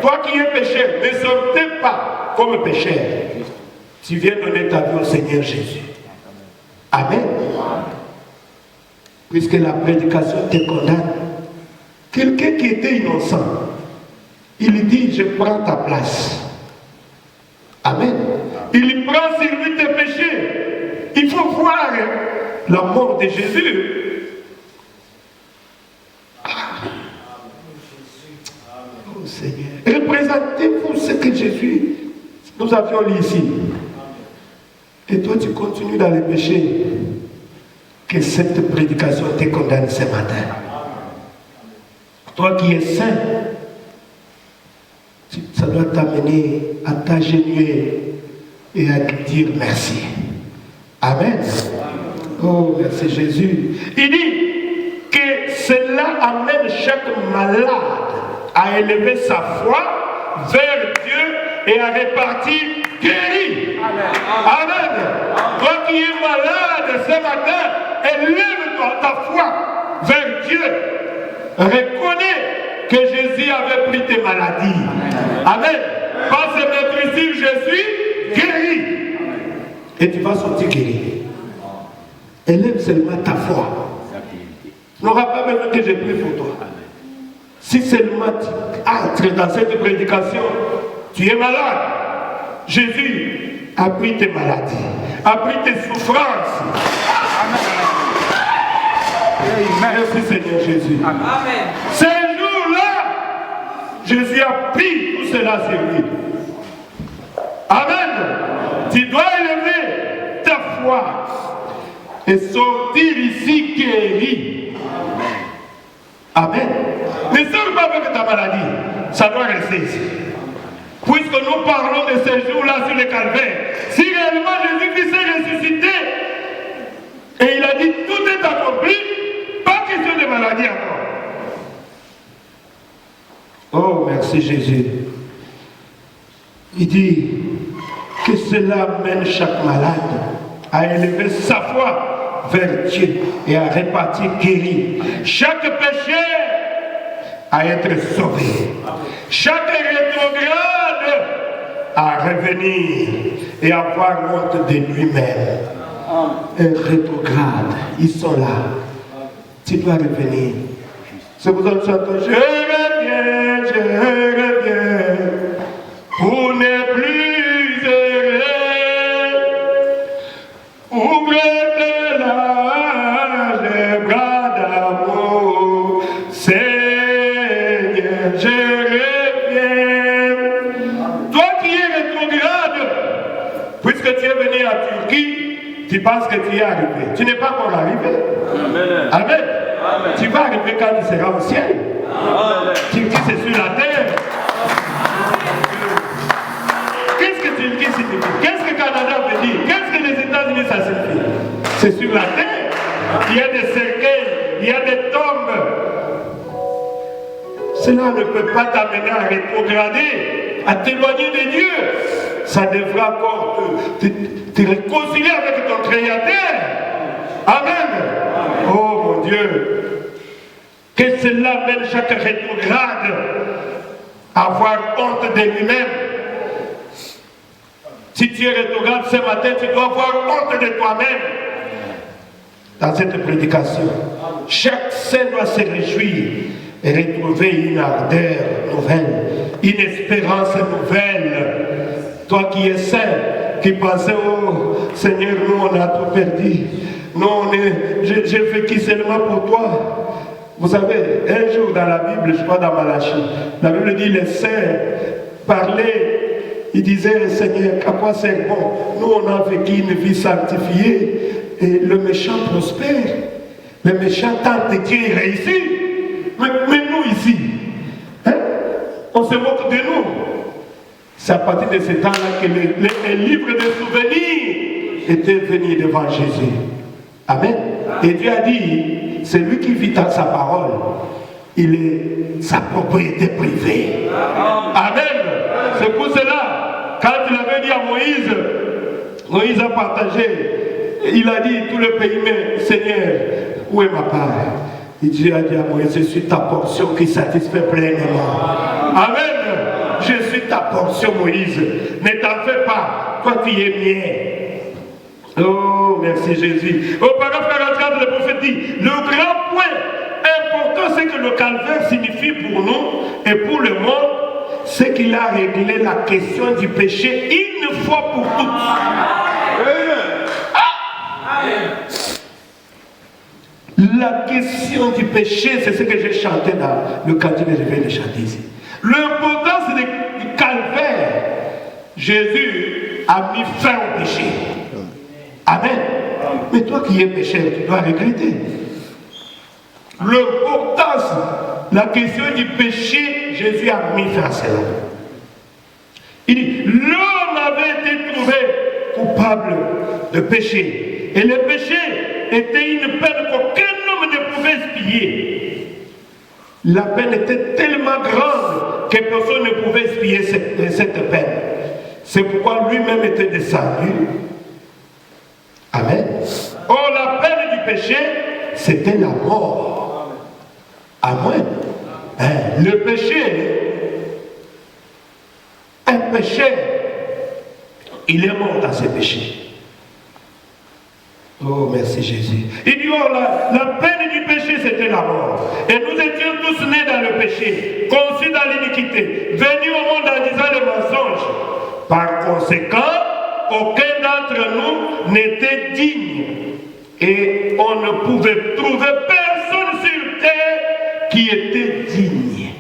Toi qui es pécheur, ne sortez pas comme pécheur. Tu viens donner ta vie au Seigneur Jésus. Amen. Puisque la prédication te condamne. Quelqu'un qui était innocent, il dit, je prends ta place. Amen. Il prend sur lui tes péchés. Il faut voir la mort de Jésus. Oh Seigneur. Représentez-vous ce que Jésus, nous avions lu ici. Et toi tu continues dans les péchés. Que cette prédication te condamne ce matin. Toi qui es saint, ça doit t'amener à t'agenouiller et à dire merci. Amen. Oh, merci Jésus. Il dit que cela amène chaque malade à élever sa foi vers Dieu et à repartir guéri. Amen. Amen. Toi qui es malade ce matin, élève-toi ta foi vers Dieu. Reconnais que Jésus avait pris tes maladies. Amen. Par ce maîtrise, je suis guéri. Et tu vas sortir guéri. Élève seulement ta foi. Tu n'auras pas besoin que je prie pour toi. Si seulement tu entres dans cette prédication, tu es malade. Jésus a pris tes maladies, a pris tes souffrances. Amen. Merci Seigneur Jésus. Amen. Ce jour-là, Jésus a pris tout cela sur lui. Amen. Tu dois élever ta foi et sortir ici guéri. Amen. Ne sors pas avec ta maladie. Ça doit rester ici. Puisque nous parlons de ce jour-là sur le calvaire, si réellement Jésus-Christ s'est ressuscité et il a dit tout est accompli, pas question de maladie encore. Oh, merci Jésus. Il dit que cela mène chaque malade à élever sa foi vers Dieu et à repartir guéri. Chaque pécheur à être sauvé. Chaque rétrograde à revenir et avoir honte de lui-même. Un rétrograde, ils sont là. Tu dois revenir. C'est pour ça que nous chantons, je reviens, pour ne plus errer. Ouvrez les bras d'amour, Seigneur, je reviens. Toi qui es rétrograde, en Turquie, tu penses que tu es arrivé. Tu n'es pas encore arrivé. Amen. Amen. Amen. Tu vas arriver quand tu seras au ciel. Amen. Turquie, c'est sur la terre. Qu'est-ce que Turquie signifie? Qu'est-ce que Canada veut dire? Qu'est-ce que les États-Unis ça signifie? C'est sur la terre. Il y a des cercueils, il y a des tombes. Cela ne peut pas t'amener à rétrograder, à t'éloigner de Dieu. Ça devra encore te réconcilier avec ton Créateur. Amen. Oh mon Dieu. Que cela mène chaque rétrograde à avoir honte de lui-même. Si tu es rétrograde ce matin, tu dois avoir honte de toi-même. Dans cette prédication, chaque saint doit se réjouir et retrouver une ardeur nouvelle, une espérance nouvelle. Toi qui es saint, qui pensais, oh Seigneur, nous on a tout perdu. Non, j'ai vécu seulement pour toi. Vous savez, un jour dans la Bible, je crois dans Malachie, la Bible dit les saints parlaient. Il disait, Seigneur, à quoi c'est bon? Nous, on a vécu une vie sanctifiée et le méchant prospère. Le méchant tente qu'il réussit. Mais nous ici, hein, on se moque de nous. C'est à partir de ce temps-là que les livres de souvenirs étaient venus devant Jésus. Amen. Et Dieu a dit, c'est lui qui vit dans sa parole. Il est sa propriété privée. Amen. C'est pour cela, quand il avait dit à Moïse, Moïse a partagé, il a dit tout le pays, mais Seigneur, où est ma part? Et Dieu a dit à Moïse, je suis ta portion qui satisfait pleinement. Amen. Je suis ta portion, Moïse. Ne t'en fais pas, toi tu es mien. Oh, merci Jésus. Au paragraphe 44, le prophète dit, le grand point important, c'est que le calvaire signifie pour nous et pour le monde, c'est qu'il a réglé la question du péché une fois pour toutes. La question du péché, c'est ce que j'ai chanté dans le cantique que je viens de chanter ici. L'importance du calvaire, Jésus a mis fin au péché. Amen. Mais toi qui es pécheur, tu dois regretter. L'importance, la question du péché, Jésus a mis fin à cela. Il dit, l'homme avait été trouvé coupable de péché. Et le péché était une peine qu'aucun homme ne pouvait expier. La peine était tellement grande que personne ne pouvait expier cette peine. C'est pourquoi lui-même était descendu. Amen. Or, la peine du péché, c'était la mort. Amen. Le péché, un péché, il est mort dans ses péchés. Oh, merci Jésus. Il dit, oh, la peine du péché, c'était la mort. Et nous étions tous nés dans le péché, conçus dans l'iniquité, venus au monde en disant le mensonge. Par conséquent, aucun d'entre nous n'était digne. Et on ne pouvait trouver personne sur terre qui était digne.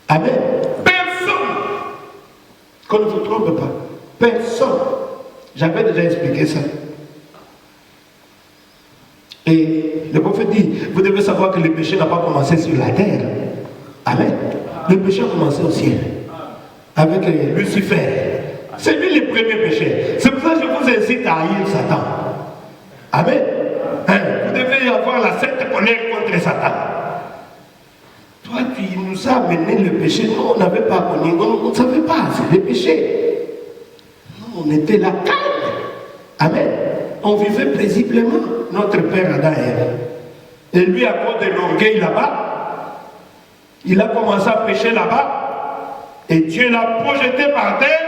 Amen. Personne. Qu'on ne vous trompe pas. Personne. J'avais déjà expliqué ça. Et le prophète dit, vous devez savoir que le péché n'a pas commencé sur la terre. Amen. Le péché a commencé au ciel. Avec Lucifer. C'est lui le premier péché. C'est pour ça que je vous incite à haïr Satan. Amen. Vous devez avoir la sainte colère contre Satan. Toi, tu nous as amené le péché. Nous, on n'avait pas connu. On ne savait pas. C'est le péché. Nous, on était là calme. Amen. On vivait paisiblement. Notre père Adam et Ève. Et lui, à cause de l'orgueil là-bas, il a commencé à pécher là-bas. Et Dieu l'a projeté par terre.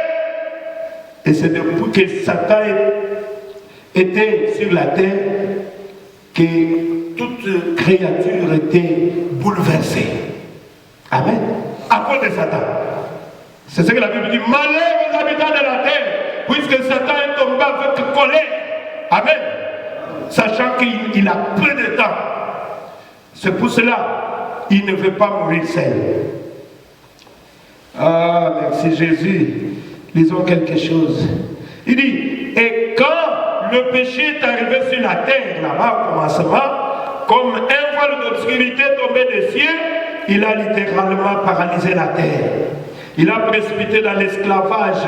Et c'est depuis que Satan était sur la terre que toute créature était bouleversée. Amen. À cause de Satan. C'est ce que la Bible dit. Malheur aux habitants de la terre, puisque Satan est tombé avec colère. Amen. Sachant qu'il a peu de temps. C'est pour cela qu'il ne veut pas mourir seul. Ah, merci Jésus. Lisons quelque chose. Il dit, et quand le péché est arrivé sur la terre, là-bas au commencement, comme un voile d'obscurité tombé des cieux, il a littéralement paralysé la terre. Il a précipité dans l'esclavage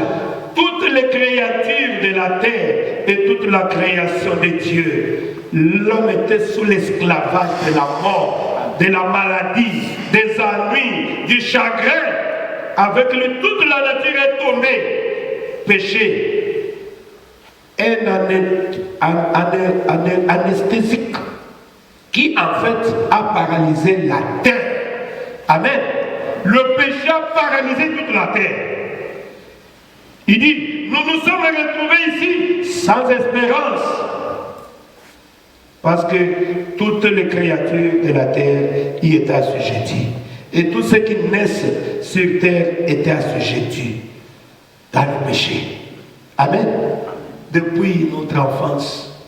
toutes les créatures de la terre et toute la création de Dieu. L'homme était sous l'esclavage de la mort, de la maladie, des ennuis, du chagrin. Avec lui, toute la nature est tombée. Péché. Un anesthésique qui en fait a paralysé la terre. Amen. Le péché a paralysé toute la terre. Il dit, nous nous sommes retrouvés ici sans espérance. Parce que toutes les créatures de la terre y étaient assujetties. Et tous ceux qui naissent sur terre étaient assujettis dans le péché. Amen. Depuis notre enfance,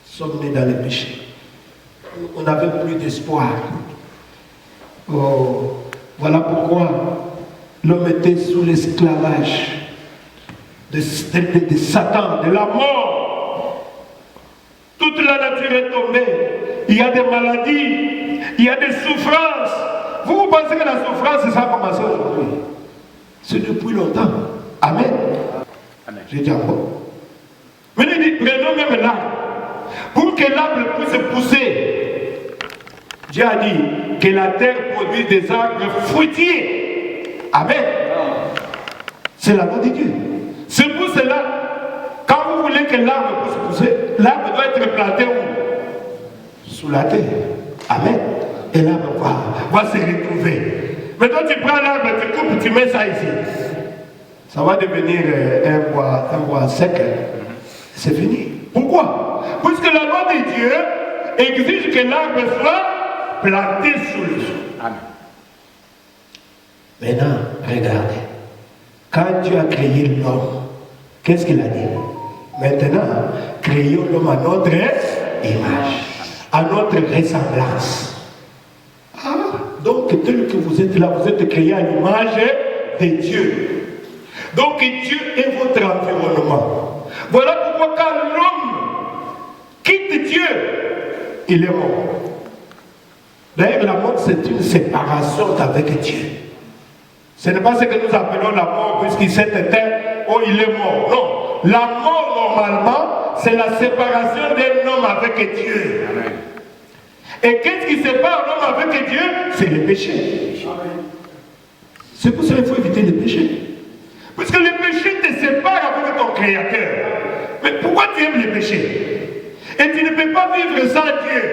nous sommes nés dans le péché. On n'avait plus d'espoir. Oh, voilà pourquoi l'homme était sous l'esclavage de Satan, de la mort. Toute la nature est tombée. Il y a des maladies, il y a des souffrances. Vous pensez que la souffrance, ça a commencé aujourd'hui? C'est depuis longtemps. Amen. Amen. J'ai dit bon. Mais il dit, prenons même l'arbre. Pour que l'arbre puisse pousser, Dieu a dit que la terre produit des arbres fruitiers. Amen. C'est la loi de Dieu. C'est pour cela, quand vous voulez que l'arbre puisse pousser, l'arbre doit être planté où? Sous la terre. Amen. Et l'arbre va se retrouver. Maintenant tu prends l'arbre, tu coupes, tu mets ça ici. Ça va devenir un bois sec. C'est fini. Pourquoi? Puisque la loi de Dieu exige que l'arbre soit planté sous le sol. Amen. Maintenant, regardez. Quand Dieu a créé l'homme, qu'est-ce qu'il a dit? Maintenant, créons l'homme à notre image, à notre ressemblance. Ah, donc, tel que vous êtes là, vous êtes créé à l'image de Dieu. Donc, Dieu est votre environnement. Voilà pourquoi quand l'homme quitte Dieu, il est mort. D'ailleurs, la mort, c'est une séparation avec Dieu. Ce n'est pas ce que nous appelons la mort, puisqu'il s'est éteint, oh, il est mort. Non. La mort, normalement, c'est la séparation d'un homme avec Dieu. Amen. Et qu'est-ce qui sépare l'homme avec Dieu? C'est le péché. C'est pour ça qu'il faut éviter le péché. Parce que le péché te sépare avec ton Créateur. Mais pourquoi tu aimes le péché? Et tu ne peux pas vivre sans Dieu.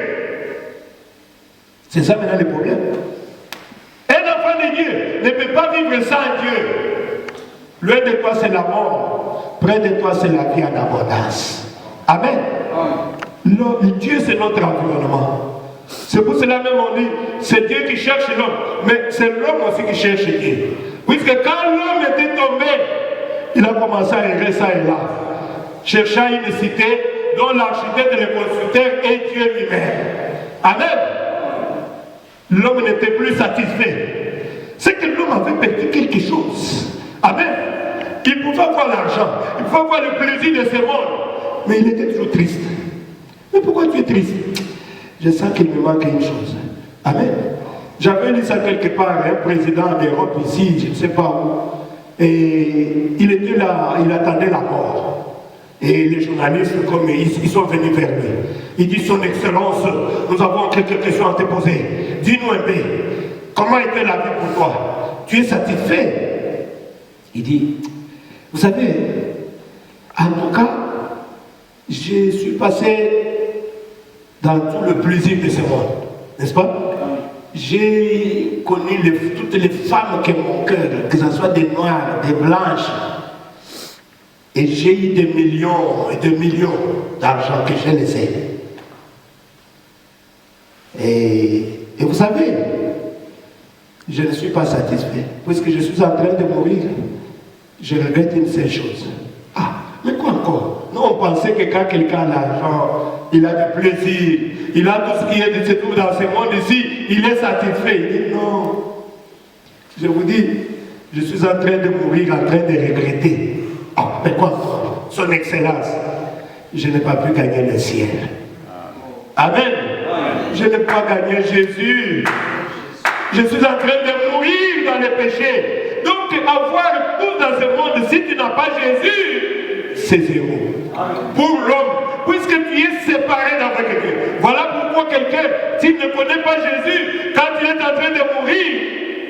C'est ça maintenant le problème. Un enfant de Dieu ne peut pas vivre sans Dieu. Loin de toi, c'est la mort. Près de toi, c'est la vie en abondance. Amen. Dieu, c'est notre environnement. C'est pour cela même on dit, c'est Dieu qui cherche l'homme. Mais c'est l'homme aussi qui cherche Dieu. Puisque quand l'homme était tombé, il a commencé à errer ça et là. Cherchant une cité dont l'architecte et le constructeur est Dieu lui-même. Amen. L'homme n'était plus satisfait. C'est que l'homme avait perdu quelque chose. Amen. Il pouvait avoir l'argent, il pouvait avoir le plaisir de ce monde. Mais il était toujours triste. Mais pourquoi tu es triste? Je sens qu'il me manque une chose. Amen. J'avais lu ça quelque part, un président d'Europe ici, je ne sais pas où. Et il était là, il attendait la mort. Et les journalistes, comme ils sont venus vers lui. Il dit, Son Excellence, nous avons quelques questions à te poser. Dis-nous un peu, comment était la vie pour toi? Tu es satisfait? Il dit, vous savez, en tout cas, je suis passé dans tout le plaisir de ce monde, n'est-ce pas? J'ai connu toutes les femmes qui mon cœur, que ce soit des noires, des blanches. Et j'ai eu des millions et des millions d'argent que j'ai laissé. Et vous savez, je ne suis pas satisfait, puisque je suis en train de mourir. Je regrette une seule chose. Ah, mais quoi encore? Nous, on pensait que quand quelqu'un a l'argent, il a du plaisir, il a tout ce qui est de se trouve dans ce monde ici, il est satisfait. Il dit non. Je vous dis, je suis en train de mourir, en train de regretter. Ah, mais quoi encore? Son Excellence. je n'ai pas pu gagner le ciel. Amen. Je n'ai pas gagné Jésus. Je suis en train de mourir dans les péchés. Donc, avoir tout dans ce monde, si tu n'as pas Jésus, c'est zéro. Pour l'homme, puisque tu es séparé d'avec Dieu. Voilà pourquoi quelqu'un, s'il ne connaît pas Jésus, quand il est en train de mourir,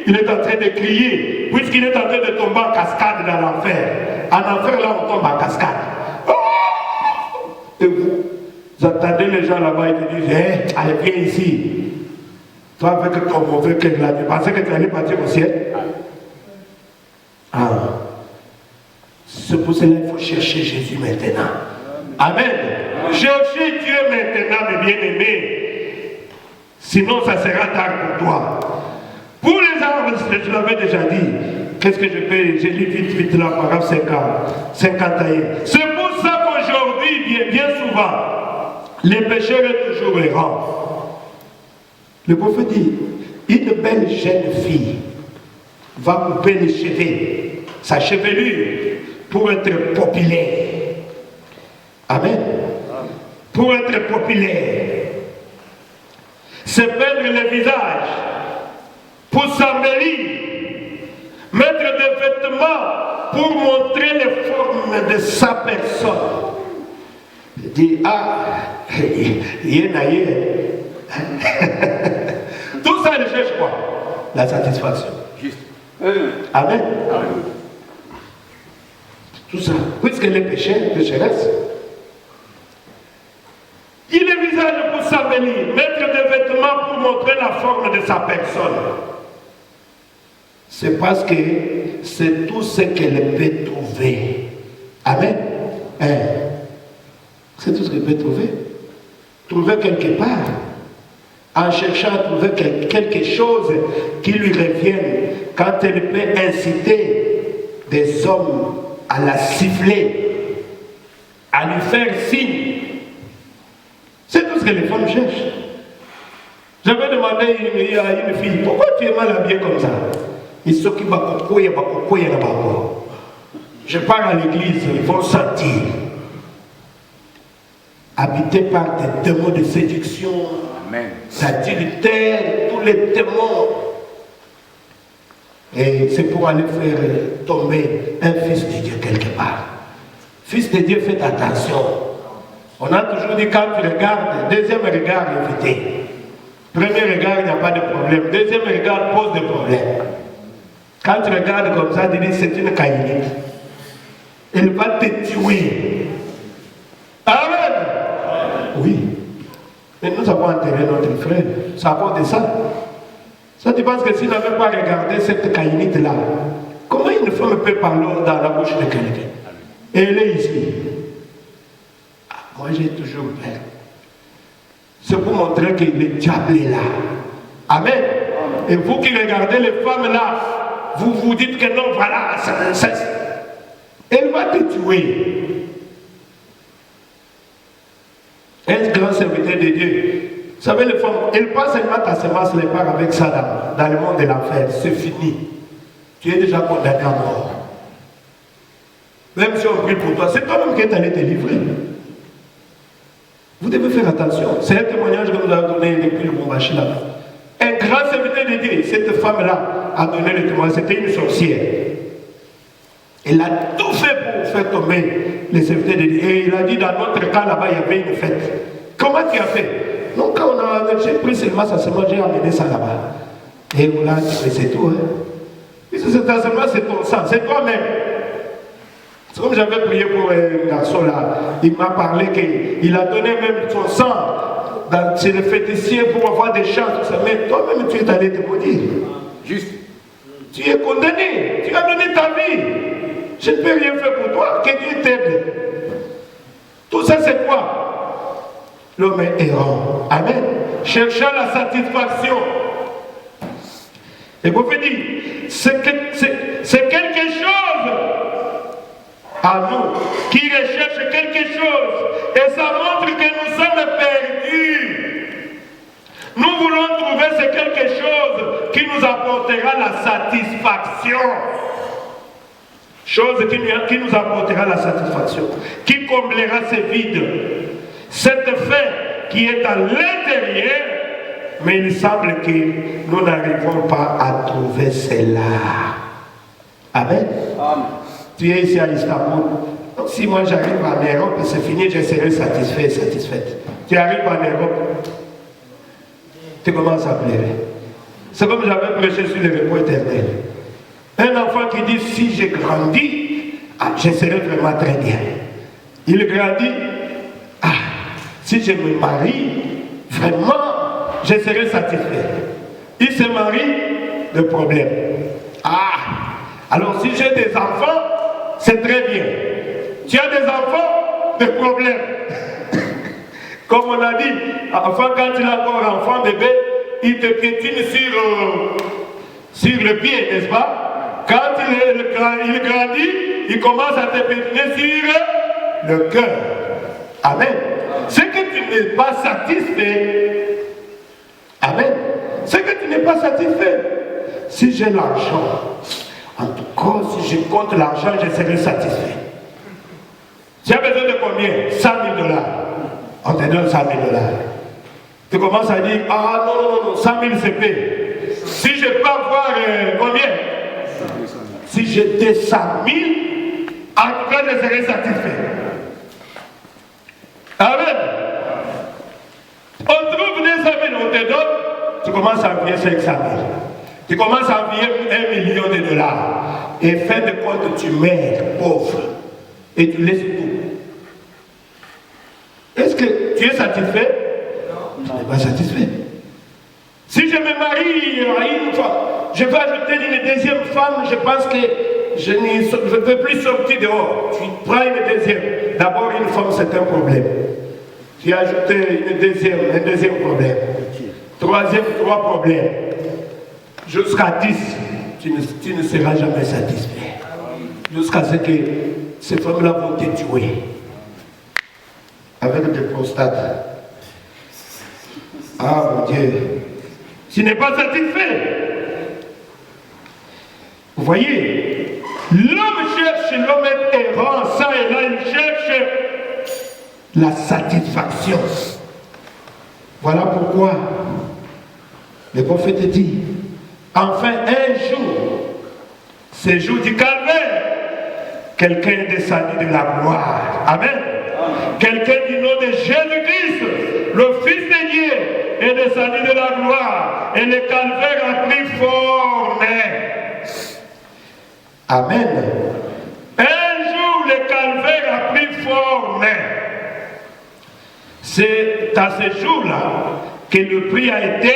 il est en train de crier, puisqu'il est en train de tomber en cascade dans l'enfer. En enfer, là, on tombe en cascade. Oh! Et vous entendez les gens là-bas, ils te disent, hey, allez, viens ici. Toi, avec ton mauvais cœur là, tu pensais que tu allais partir au ciel? Ah. C'est pour cela qu'il faut chercher Jésus maintenant. Amen. Cherchez Dieu maintenant, mes bien-aimés. Sinon, ça sera tard pour toi. Pour les arbres, je l'avais déjà dit. Qu'est-ce que je peux? J'ai lu vite là, paragraphe 51. C'est pour ça qu'aujourd'hui, bien souvent, les pécheurs sont toujours errants. Le prophète dit, une belle jeune fille va couper les cheveux, sa chevelure, pour être populaire. Amen. Pour être populaire. Se peindre le visage, pour s'embellir, mettre des vêtements pour montrer les formes de sa personne. Il dit, ah, il est naïf. Tout ça, il cherche quoi? La satisfaction. Juste. Amen. Tout ça, puisque les pécheresses, il est visage pour s'embellir, mettre des vêtements pour montrer la forme de sa personne. C'est parce que c'est tout ce qu'elle peut trouver. Amen. C'est tout ce qu'elle peut trouver. Trouver quelque part. En cherchant à trouver quelque chose qui lui revienne, quand elle peut inciter des hommes à la siffler, à lui faire signe. C'est tout ce que les femmes cherchent. J'avais demandé à une fille, pourquoi tu es mal habillée comme ça? Il s'occupe de je pars à l'église, ils vont sentir. Habité par des démons de séduction, d'adultère, tous les démons. Et c'est pour aller faire tomber un fils de Dieu quelque part. Fils de Dieu, faites attention. On a toujours dit quand tu regardes, deuxième regard, évitez. Premier regard, il n'y a pas de problème. Deuxième regard pose des problèmes. Quand tu regardes comme ça, tu dis c'est une caïnite. Elle va te tuer. Amen. Oui. Mais nous avons enterré notre frère. C'est à cause de ça. Ça, tu penses que s'il n'avait pas regardé cette caïnite-là, comment une femme peut parler dans la bouche de quelqu'un? Et elle est ici. Moi, j'ai toujours peur. C'est pour montrer que le diable est là. Amen. Et vous qui regardez les femmes là, vous vous dites que non, voilà, elle va te tuer. Un grand serviteur de Dieu. Vous savez, les femmes, elles passent seulement ta semence, les part avec ça dans le monde de l'enfer. C'est fini. Tu es déjà condamné à mort. Même si on prie pour toi, c'est toi-même qui es allé te livrer. Vous devez faire attention. C'est un témoignage que nous avons donné depuis le Bombachi là-bas. Un grand serviteur de Dieu, cette femme-là a donné le témoignage. C'était une sorcière. Elle a tout fait pour faire tomber les serviteurs de Dieu. Et il a dit dans notre cas là-bas, il y avait une fête. Comment tu as fait? Donc quand j'ai pris seulement sa semence, j'ai amené ça là-bas. Et voilà, c'est tout. Hein? Puisque c'est ta semence, c'est ton sang, c'est toi-même. C'est comme j'avais prié pour un garçon là, il m'a parlé qu'il a donné même son sang chez le fétichier pour avoir des chances. Mais toi-même, tu es allé te maudire. Juste. Tu es condamné, tu as donné ta vie. Je ne peux rien faire pour toi, que Dieu t'aide. Tout ça, c'est quoi? L'homme est errant. Amen. Cherchant la satisfaction. Et vous dit, c'est quelque chose à nous qui recherche quelque chose. Et ça montre que nous sommes perdus. Nous voulons trouver ce quelque chose qui nous apportera la satisfaction. chose qui nous apportera la satisfaction, qui comblera ces vides. Cette faim qui est à l'intérieur, mais il semble que nous n'arrivons pas à trouver cela. Amen. Amen. Tu es ici à Istanbul. Donc, si moi j'arrive en Europe et c'est fini, je serai satisfait et satisfaite. Tu arrives en Europe, tu commences à pleurer. C'est comme j'avais prêché sur le repos éternel. Un enfant qui dit si j'ai grandi, je serai vraiment très bien. Il grandit, si je me marie, vraiment, je serai satisfait. Il se marie, le problème. Alors si j'ai des enfants, c'est très bien. Tu as des enfants, des problèmes. Comme on a dit, enfin quand il est encore enfant, bébé, il te piétine sur le pied, n'est-ce pas? Quand il grandit, il commence à te piétiner sur le cœur. Amen. Ce que tu n'es pas satisfait, amen. Ce que tu n'es pas satisfait, si j'ai l'argent, en tout cas, si je compte l'argent, je serai satisfait. Tu as besoin de combien? 100 000 $. On te donne 100 000 $. Tu commences à dire, non, 100 000 c'est fait. Si je peux avoir combien? Si j'étais 100 000, en tout cas, je serais satisfait. Amen. On trouve des 100 000, on te donne, tu commences à envier 500 000. Tu commences à envier 1 million de $. Et fin de compte, tu meurs pauvre. Et tu laisses tout. Est-ce que tu es satisfait? Tu n'es pas satisfait. Si je me marie à une femme, je vais ajouter une deuxième femme, je pense que je ne peux plus sortir dehors. Tu prends une deuxième. D'abord, une femme, c'est un problème. Tu as ajouté un deuxième problème. Troisième, 3 problèmes. Jusqu'à 10, tu ne seras jamais satisfait. Jusqu'à ce que ces femmes-là vont te tuer. Avec des prostates. Mon Dieu. Tu n'es pas satisfait. Vous voyez, l'homme cherche, l'homme est errant, ça et là, il cherche la satisfaction. Voilà pourquoi le prophète dit, enfin un jour, ce jour du calvaire, quelqu'un est descendu de la gloire. Amen. Quelqu'un du nom de Jésus-Christ, le Fils de Dieu, est descendu de la gloire et le calvaire a pris forme. Amen. Un jour, le calvaire a pris forme. C'est à ce jour-là que le prix a été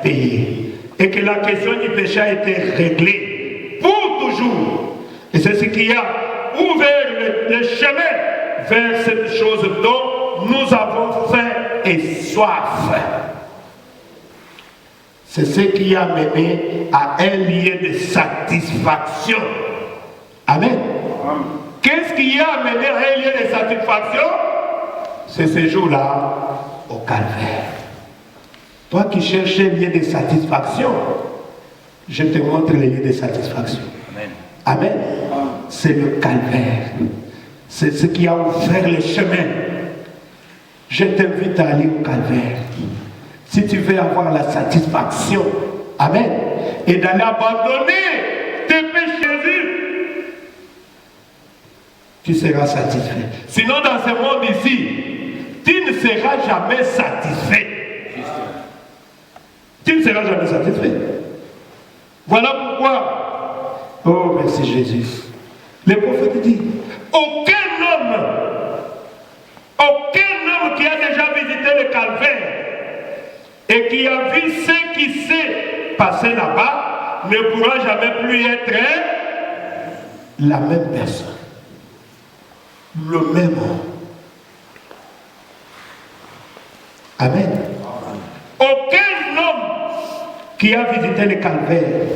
payé et que la question du péché a été réglée pour toujours. Et c'est ce qui a ouvert le chemin vers cette chose dont nous avons faim et soif. C'est ce qui a mené à un lieu de satisfaction. Amen. Qu'est-ce qui a mené à un lieu de satisfaction? C'est ce jour-là au calvaire. Toi qui cherches un lieu de satisfaction, je te montre le lieu de satisfaction. Amen. Amen. C'est le calvaire. C'est ce qui a ouvert le chemin. Je t'invite à aller au calvaire. Si tu veux avoir la satisfaction, amen, et d'aller abandonner tes péchés, tu seras satisfait. Sinon, dans ce monde ici, tu ne seras jamais satisfait. Tu ne seras jamais satisfait. Voilà pourquoi, oh merci Jésus, le prophète dit, aucun homme qui a déjà visité le calvaire et qui a vu ce qui s'est passé là-bas ne pourra jamais plus être la même personne, le même homme. Amen. Aucun homme qui a visité le calvaire,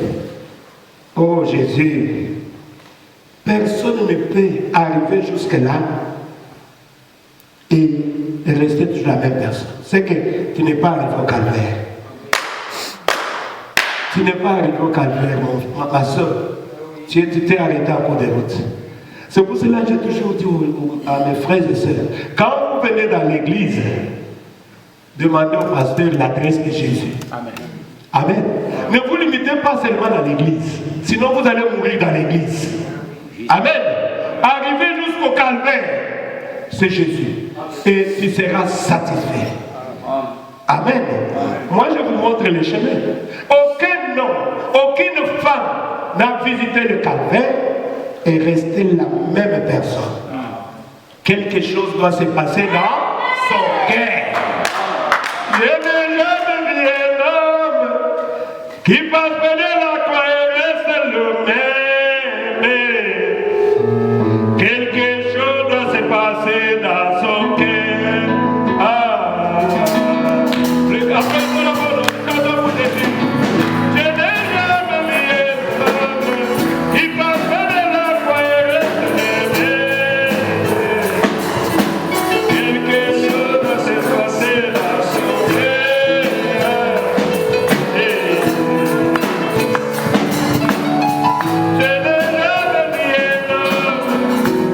oh Jésus, personne ne peut arriver jusque-là et rester toujours la même personne. C'est que tu n'es pas arrivé au calvaire. Tu n'es pas arrivé au calvaire, ma soeur. tu t'es arrêté en cours de route. C'est pour cela que j'ai toujours dit à mes frères et sœurs, quand vous venez dans l'église, demandez au pasteur l'adresse de Jésus. Amen. Amen. Ne vous limitez pas seulement dans l'église, sinon vous allez mourir dans l'église. Amen. Arrivez jusqu'au calvaire, c'est Jésus. Et tu seras satisfait. Amen. Moi je vous montre le chemin. Aucun homme, aucune femme n'a visité le calvaire et resté la même personne. Quelque chose doit se passer dans son cœur. Je ne jamais vu un homme qui parvenait la croix et reste le même. Quelque chose doit se passer dans son cœur.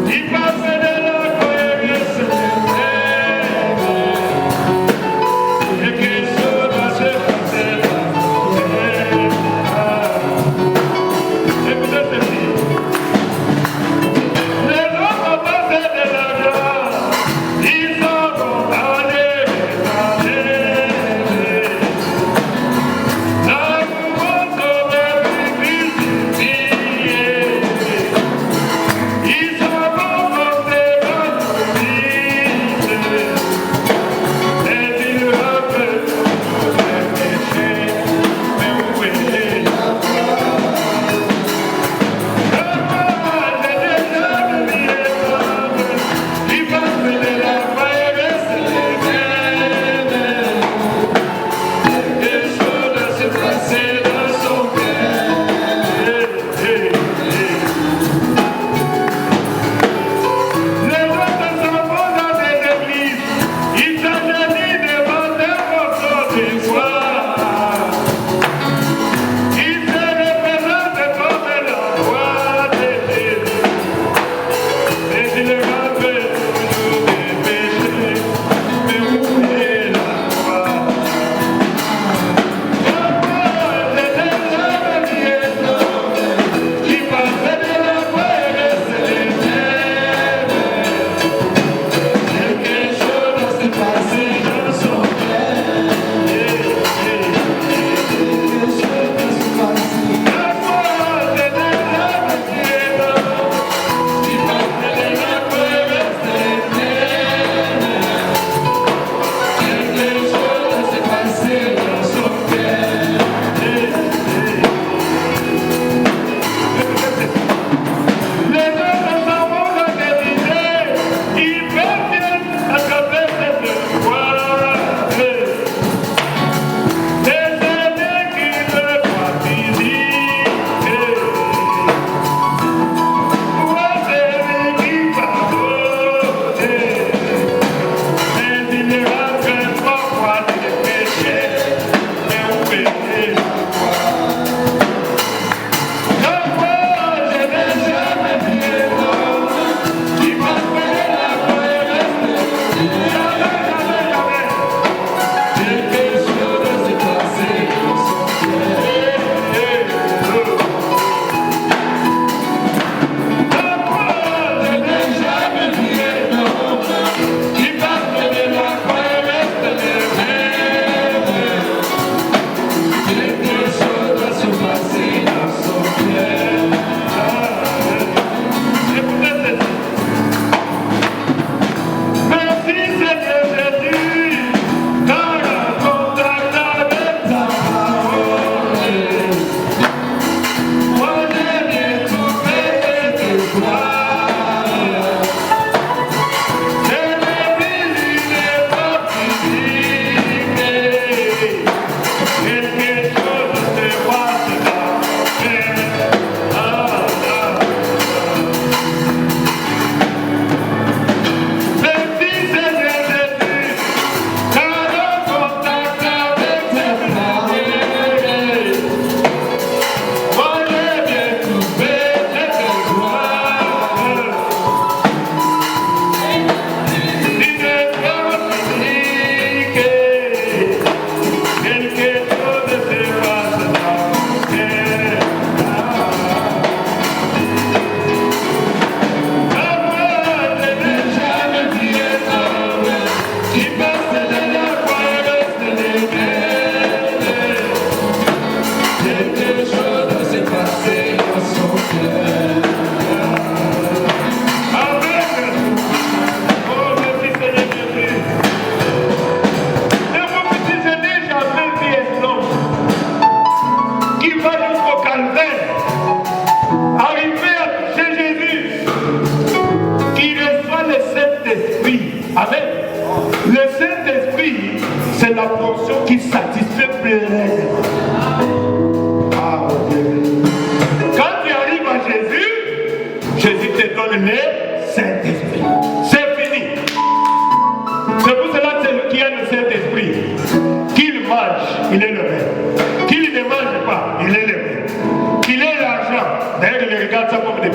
Keep up.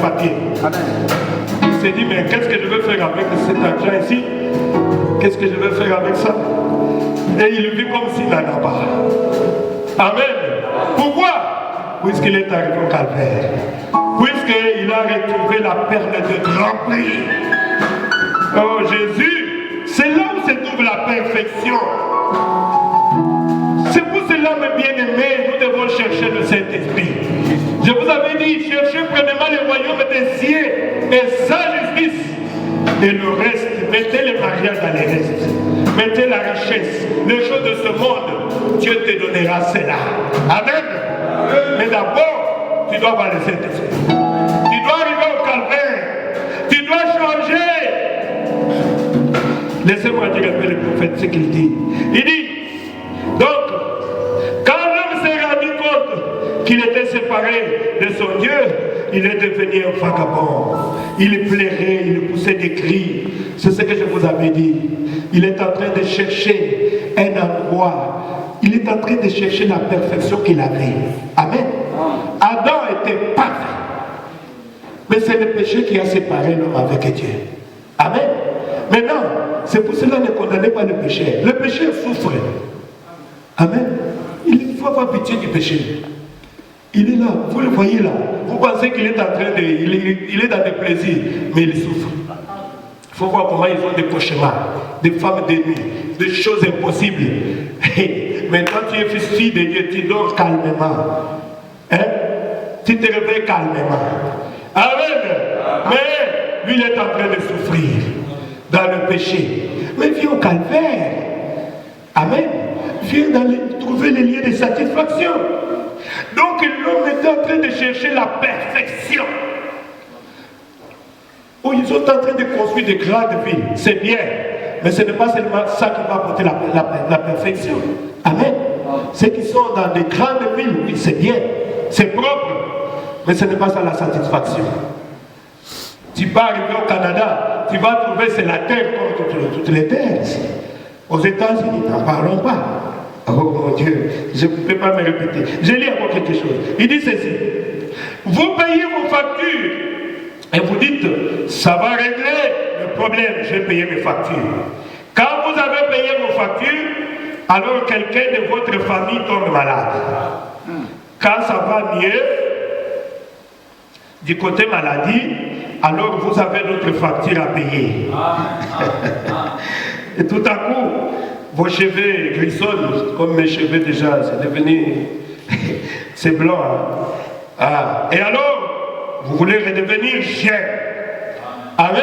papiers. Il s'est dit, mais qu'est-ce que je vais faire avec cet argent ici? Qu'est-ce que je vais faire avec ça? Et il vit comme s'il n'en a pas. Amen. Pourquoi? Puisqu'il est arrivé au calvaire. Puisqu'il a retrouvé la perle de grand prix. Oh Jésus, c'est là où se trouve la perfection. C'est pour cela, mes bien-aimés, nous devons chercher le Saint-Esprit. Je vous avais dit, cherchez premièrement le royaume des cieux et sa justice. Et le reste, mettez les mariages dans les restes. Mettez la richesse, les choses de ce monde, Dieu te donnera cela. Amen. Mais d'abord, tu dois avoir le Saint-Esprit. Tu dois arriver au calvaire. Tu dois changer. Laissez-moi dire un peu le prophète ce qu'il dit. Il dit, donc, quand l'homme s'est rendu compte qu'il était séparé de son Dieu, il est devenu un vagabond. Il plairait, il poussait des cris. C'est ce que je vous avais dit. Il est en train de chercher un endroit. Il est en train de chercher la perfection qu'il avait. Amen. Adam était parfait. Mais c'est le péché qui a séparé l'homme avec Dieu. Amen. Maintenant, c'est pour cela ne condamnez pas le péché. Le péché souffre. Amen. Il faut avoir pitié du péché. Il est là, vous le voyez là. Vous pensez qu'il est en train de... Il est dans des plaisirs, mais il souffre. Il faut voir comment ils ont des cauchemars, des femmes de nuit, des choses impossibles. Maintenant tu es fille de Dieu, tu dors calmement. Hein? Tu te réveilles calmement. Amen. Mais lui il est en train de souffrir dans le péché. Mais viens au calvaire. Amen. Viens trouver les lieux de satisfaction. Donc l'homme est en train de chercher la perfection. Oh, ils sont en train de construire des grandes villes. C'est bien. Mais ce n'est pas seulement ça qui va apporter la perfection. Amen. Ceux qui sont dans des grandes villes, oui, c'est bien. C'est propre. Mais ce n'est pas ça la satisfaction. Tu vas arriver au Canada, tu vas trouver c'est la terre comme toutes les terres. Aux États-Unis, n'en parlons pas. Oh mon Dieu, je ne peux pas me répéter. Je lis encore quelque chose. Il dit ceci. Vous payez vos factures et vous dites, ça va régler le problème, je vais payer mes factures. Quand vous avez payé vos factures, alors quelqu'un de votre famille tombe malade. Quand ça va mieux, du côté maladie, alors vous avez d'autres factures à payer. Et tout à coup, vos cheveux grissonnent, comme mes cheveux déjà, c'est devenu, c'est blanc. Hein? Ah. Et alors, vous voulez redevenir chien. Amen.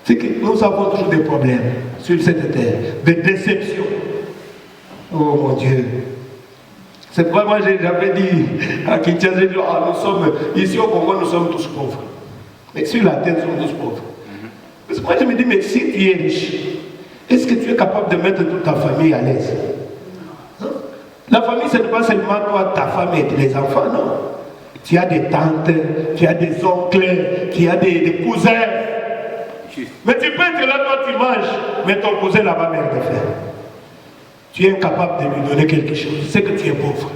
C'est que nous avons toujours des problèmes sur cette terre, des déceptions. Oh mon Dieu. C'est pourquoi moi j'avais dit à Kinshasa, nous sommes, ici au Congo, nous sommes tous pauvres. Mais sur la terre, nous sommes tous pauvres. Parce que moi je me dis, mais si tu es riche, est-ce que tu es capable de mettre toute ta famille à l'aise? Hein? La famille, ce n'est pas seulement toi, ta femme et les enfants, non. Tu as des tantes, tu as des oncles, tu as des cousins. Mais tu peux être là, toi tu manges, mais ton cousin là-bas merde de faire. Tu es incapable de lui donner quelque chose, c'est que tu es pauvre.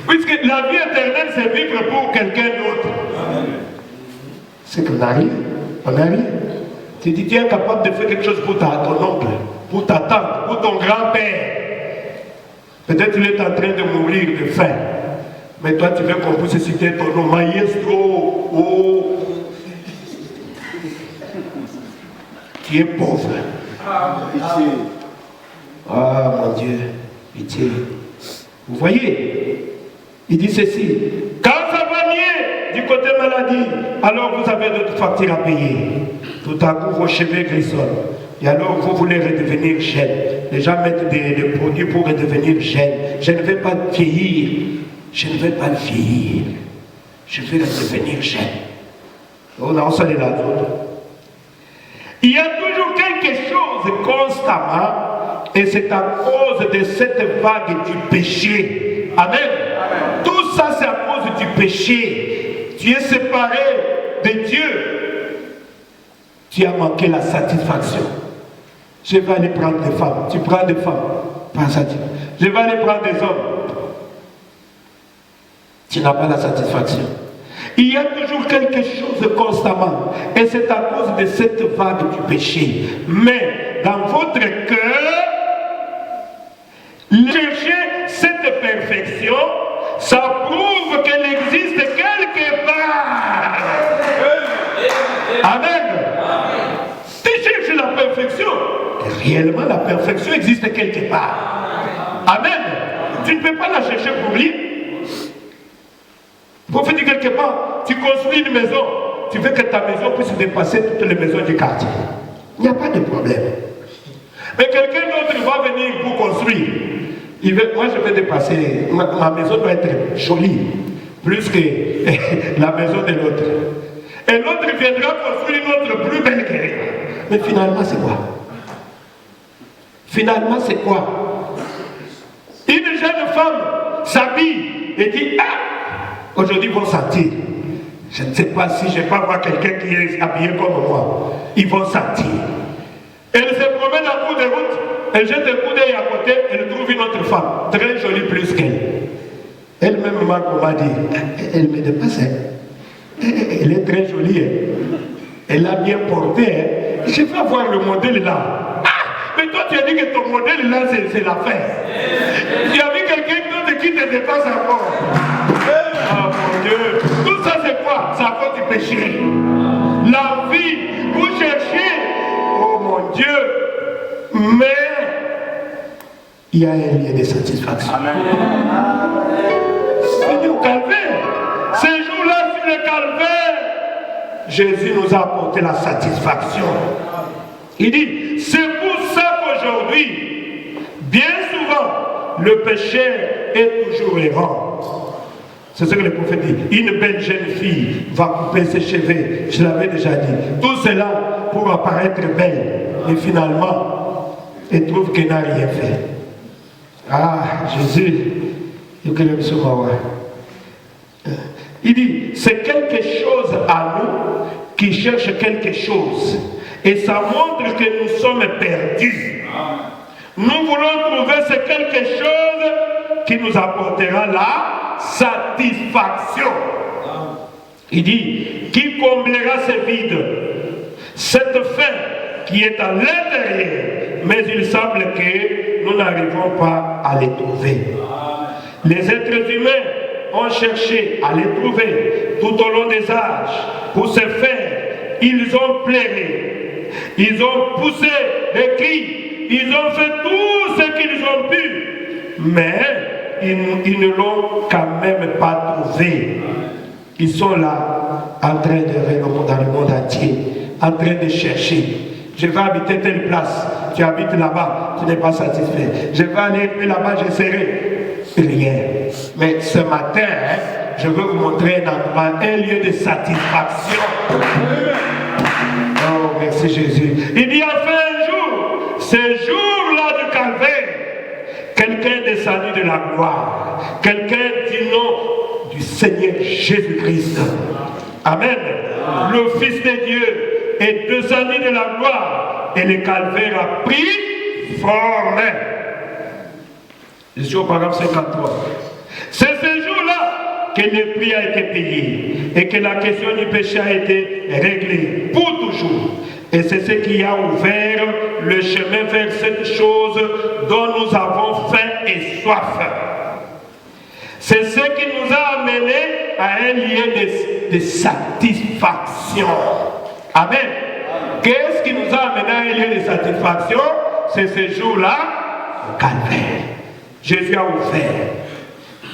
Puisque la vie éternelle, c'est vivre pour quelqu'un d'autre. C'est qu'on n'a rien. On n'a rien. Tu dis, tu es incapable de faire quelque chose pour ton oncle, pour ta tante, pour ton grand-père. Peut-être qu'il est en train de mourir de faim. Mais toi, tu veux qu'on puisse citer ton nom, maestro. Oh. Tu es pauvre. Pitié. Ah, mon Dieu. Pitié. Vous voyez? Il dit ceci. Quand ça va mieux du côté maladie, alors vous avez d'autres factures à payer. Tout à coup, vos cheveux grissonnent. Et alors, vous voulez redevenir jeune. Les gens mettent des produits pour redevenir jeune. Je ne vais pas vieillir. Je ne vais pas vieillir. Je vais redevenir jeune. On a enseigné là. Il y a toujours quelque chose constamment, et c'est à cause de cette vague du péché. Amen. Amen. Tout ça, c'est à cause du péché. Tu es séparé de Dieu. Tu as manqué la satisfaction. Je vais aller prendre des femmes. Tu prends des femmes. Pas ça. Je vais aller prendre des hommes. tu n'as pas la satisfaction. Il y a toujours quelque chose constamment. Et c'est à cause de cette vague du péché. Mais dans votre cœur, chercher cette perfection, ça prouve qu'elle existe quelque part. Amen. Tu cherches la perfection. Et réellement, la perfection existe quelque part. Amen. Tu ne peux pas la chercher pour rien. Pour faire quelque part, tu construis une maison, tu veux que ta maison puisse dépasser toutes les maisons du quartier. Il n'y a pas de problème. Mais quelqu'un d'autre va venir pour construire. Moi, je vais dépasser. Ma maison doit être jolie, plus que la maison de l'autre. Et l'autre viendra construire une autre plus belle qu'elle. Mais finalement, c'est quoi? Finalement, c'est quoi? Une jeune femme s'habille et dit, ah, aujourd'hui, ils vont sentir. Je ne sais pas si je vais pas voir quelqu'un qui est habillé comme moi. Ils vont sentir. Elle se promène en cours de route, elle jette un coup d'œil à côté, elle trouve une autre femme, très jolie plus qu'elle. Elle-même m'a dit, elle me dépasse. Elle est très jolie. Elle a bien porté. Je vais voir le modèle là. Ah, mais toi tu as dit que ton modèle là c'est la fin. Il y avait quelqu'un d'autre qui te dépasse encore. Ah mon Dieu. Tout ça c'est quoi? C'est à cause du péché. La vie, vous cherchez. Oh mon Dieu. Mais il y a un lien de satisfaction. Amen. C'est au calvaire. Ces jours-là sur le calvaire, Jésus nous a apporté la satisfaction. Il dit, c'est pour ça qu'aujourd'hui, bien souvent, le pécheur est toujours errant. C'est ce que le prophète dit. Une belle jeune fille va couper ses cheveux. Je l'avais déjà dit. Tout cela pour apparaître belle. Et finalement, elle trouve qu'elle n'a rien fait. Ah, Jésus, il dit, c'est quelque chose à nous qui cherche quelque chose. Et ça montre que nous sommes perdus. Nous voulons trouver ce quelque chose qui nous apportera la satisfaction. Il dit, qui comblera ce vide, cette faim qui est à l'intérieur, mais il semble que nous n'arrivons pas à les trouver. Les êtres humains ont cherché à les trouver tout au long des âges. Pour ce faire, ils ont pleuré, ils ont poussé des cris, ils ont fait tout ce qu'ils ont pu, mais ils ne l'ont quand même pas trouvé. Ils sont là, en train de rêver dans le monde entier, en train de chercher. Je vais habiter telle place, tu habites là-bas, tu n'es pas satisfait. Je vais aller là-bas, j'essaierai. Rien. Mais ce matin, je veux vous montrer un lieu de satisfaction. Oh, merci Jésus. Il y a fait un jour, ce jour-là du calvaire, quelqu'un descendu de la gloire, quelqu'un du nom du Seigneur Jésus-Christ. Amen. Le Fils de Dieu est descendu de la gloire et le calvaire a pris forme. Je suis au paragraphe 53. C'est ce jour-là que le prix a été payé et que la question du péché a été réglée pour toujours. Et c'est ce qui a ouvert le chemin vers cette chose dont nous avons faim et soif. C'est ce qui nous a amené à un lieu de satisfaction. Amen. Qu'est-ce qui nous a amené à un lieu de satisfaction? C'est ce jour-là, le calvaire. Jésus a ouvert.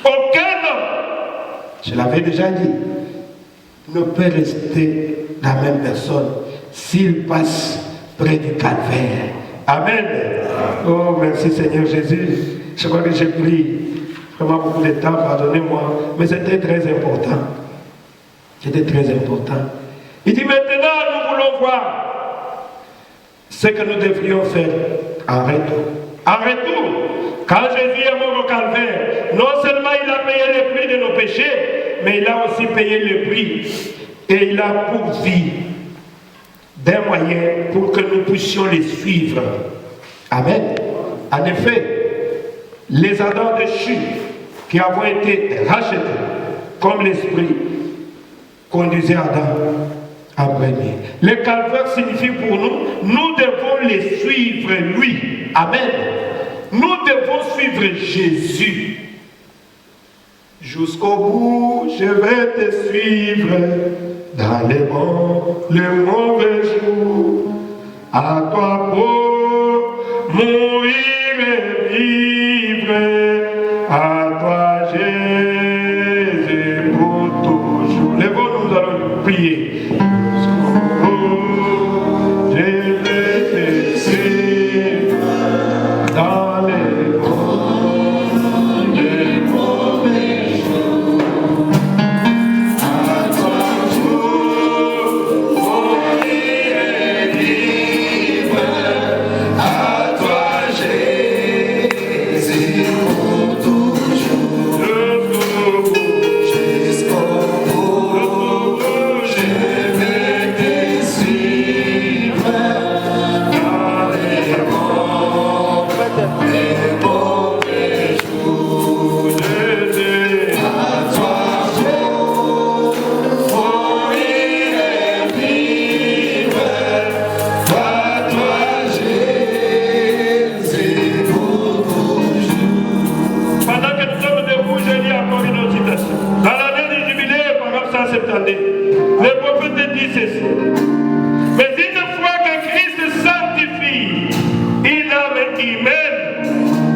Aucun homme, je l'avais déjà dit, ne peut rester la même personne s'il passe près du calvaire. Amen. Oh, merci Seigneur Jésus. Je crois que j'ai pris vraiment beaucoup de temps, pardonnez-moi, mais c'était très important. C'était très important. Il dit maintenant, nous voulons voir ce que nous devrions faire en retour. En retour, quand Jésus est mort au calvaire, non seulement il a payé le prix de nos péchés, mais il a aussi payé le prix et il a pourvu d'un moyen pour que nous puissions les suivre. Amen. En effet, les Adams déchus qui avons été rachetés, comme l'Esprit conduisait Adam en premier. Le calvaire signifie pour nous, nous devons les suivre, lui. Amen. Nous devons suivre Jésus. Jusqu'au bout, je vais te suivre dans les bons, les mauvais jours. À toi pour mourir et vivre. À toi, Jésus, pour toujours. Les bons, nous allons prier. Le prophète dit ceci. Mais une fois que Christ sanctifie une âme humaine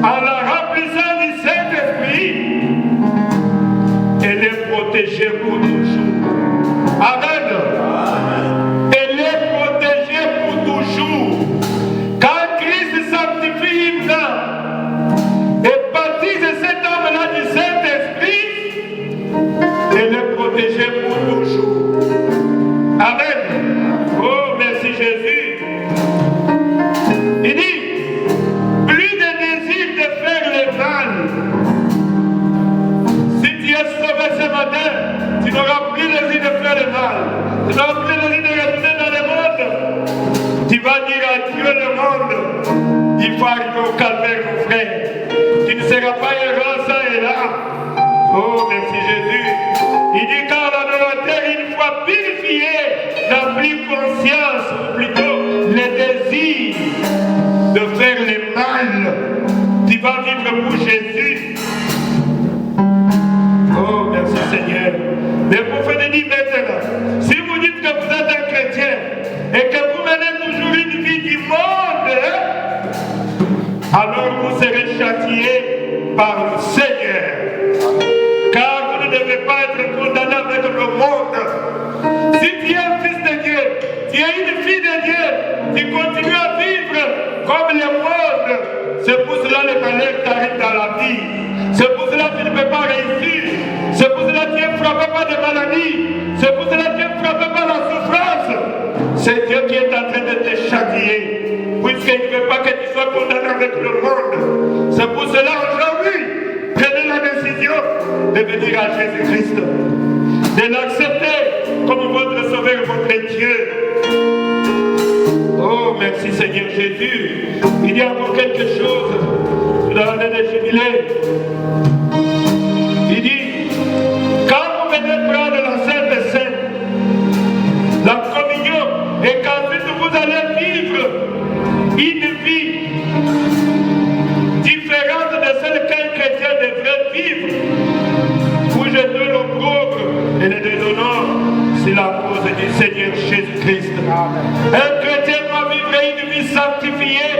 en la remplissant du Saint-Esprit, elle est protégée pour toujours. Amen. Elle est protégée pour toujours. Quand Christ sanctifie une âme et baptise cette âme-là du Saint-Esprit, elle est protégée pour toujours. Amen. Oh, merci Jésus. Il dit, plus de désir de faire le mal. Si tu es sauvé ce matin, tu n'auras plus le désir de faire le mal. Tu n'auras plus le désir de retourner dans le monde. Tu vas dire à Dieu le monde. Il faut arriver au calvaire, mon frère. Tu ne seras pas errant, ça et là. Oh, merci Jésus. Il dit car l'adorateur, une fois purifié, n'a plus conscience, ou plutôt le désir de faire le mal. Tu vas vivre pour Jésus. Oh, merci Seigneur. Le prophète dit maintenant, si vous dites que vous êtes un chrétien et que vous menez toujours une vie du monde, alors vous serez châtié par le Seigneur. Car vous ne devez pas être condamné avec le monde. Si tu es un fils de Dieu, tu es une fille de Dieu, tu continues à vivre comme le monde. C'est pour cela que le malheur t'arrive dans la vie. C'est pour cela que tu ne peux pas réussir. C'est pour cela que tu es frappé par des maladies. C'est pour cela que tu es frappé par la souffrance. C'est Dieu qui est en train de te châtier. Puisqu'il ne veut pas que tu sois condamné avec le monde. C'est pour cela aujourd'hui, prenez la décision de venir à Jésus-Christ, de l'accepter comme votre sauveur, votre Dieu. Oh, merci Seigneur Jésus. Il y a encore quelque chose dans l'année de jubilé. Il dit, quand vous venez prendre la Sainte Seine, la communion, et qu'ensuite vous allez vivre une vie différente de celle qu'un chrétien devrait vivre, où je donne aux pauvres et les déshonore, c'est la cause du Seigneur Jésus-Christ. Un chrétien doit vivre une vie sanctifiée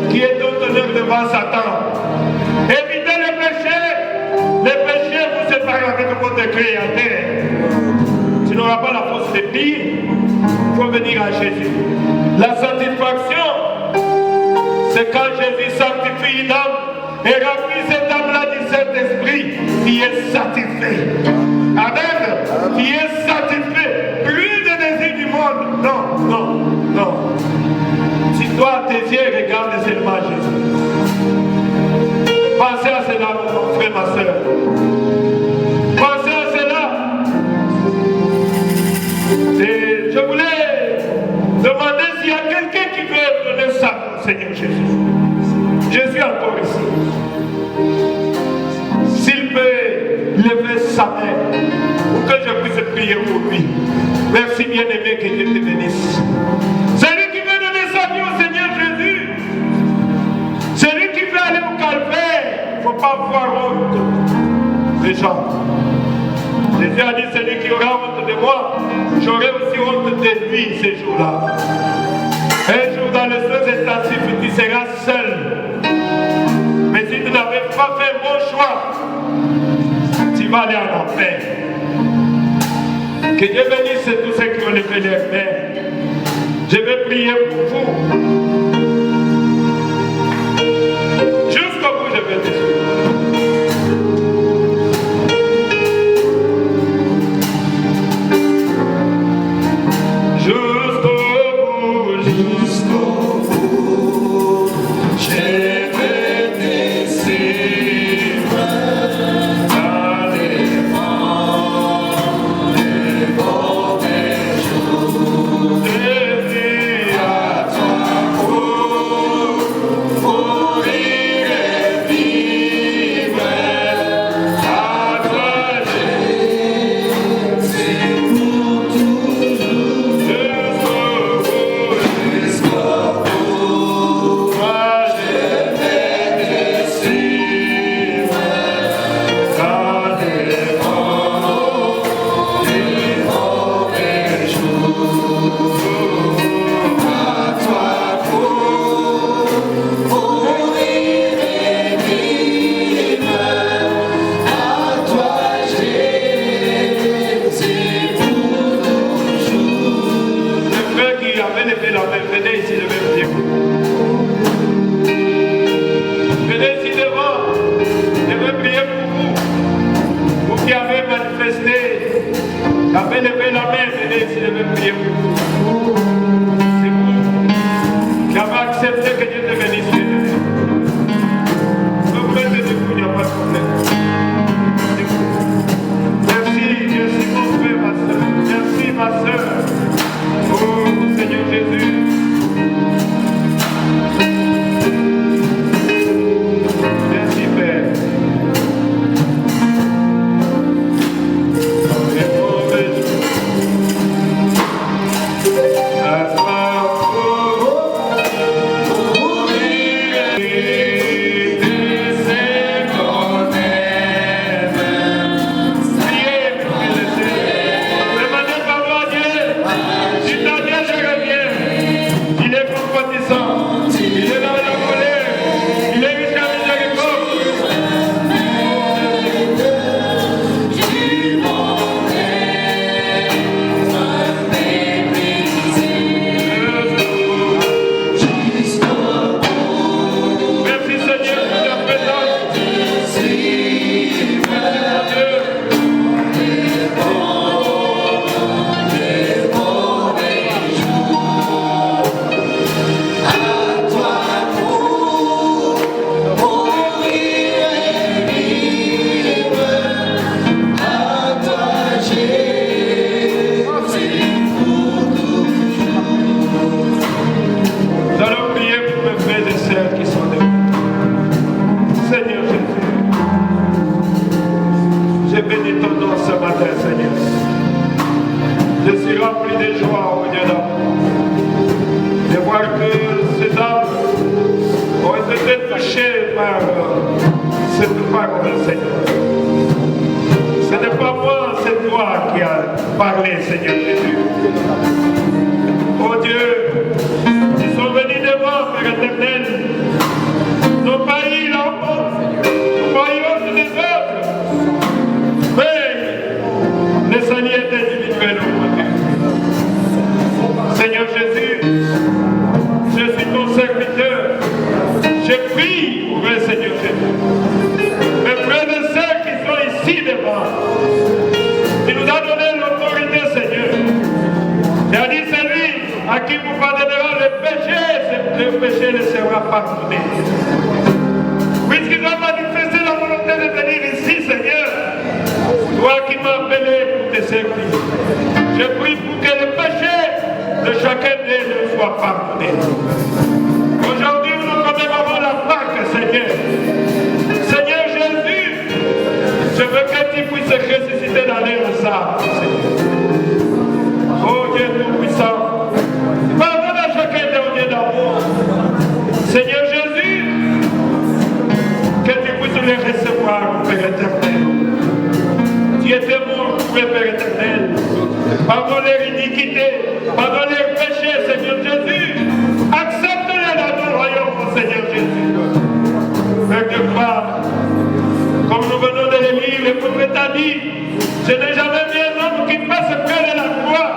qui est d'honneur devant Satan. Évitez les péchés vous séparent avec votre Créateur. Tu n'auras pas la force de pire, il faut venir à Jésus. La satisfaction, c'est quand Jésus sanctifie une âme et remplit cette âme-là du Saint-Esprit qui est satisfait. Amen. Qui est satisfait. Plus de désir du monde. Non, non, non. Si toi, tes yeux regardent seulement Jésus. Pensez à cela, mon frère, ma soeur. Pensez à cela. Et je voulais demander s'il y a quelqu'un qui veut donner ça au Seigneur Jésus. Je suis encore ici. S'il peut lever sa main. prier pour lui. Merci bien-aimé, que Dieu te bénisse. Celui qui veut donner sa vie au Seigneur Jésus, celui qui veut aller au calvaire, il ne faut pas avoir honte des gens. Jésus a dit, celui qui aura honte de moi, j'aurai aussi honte de lui ces jours-là. Un jour dans les deux états-cifs, tu seras seul. Mais si tu n'avais pas fait un bon choix, tu vas aller en enfer. Que Dieu bénisse tous ceux qui ont levé les mains. Je vais prier pour vous. Jusqu'au bout, je vais te suivre. Je veux que tu puisses ressusciter dans les sable, Seigneur. souffrent, Père éternel. Pardonne leur iniquité, pardonne leurs péchés, Seigneur Jésus. Accepte-les dans ton royaume, Seigneur Jésus. Père de gloire, comme nous venons de le lire, le prophète a dit, je n'ai jamais vu un homme qui passe près de la croix,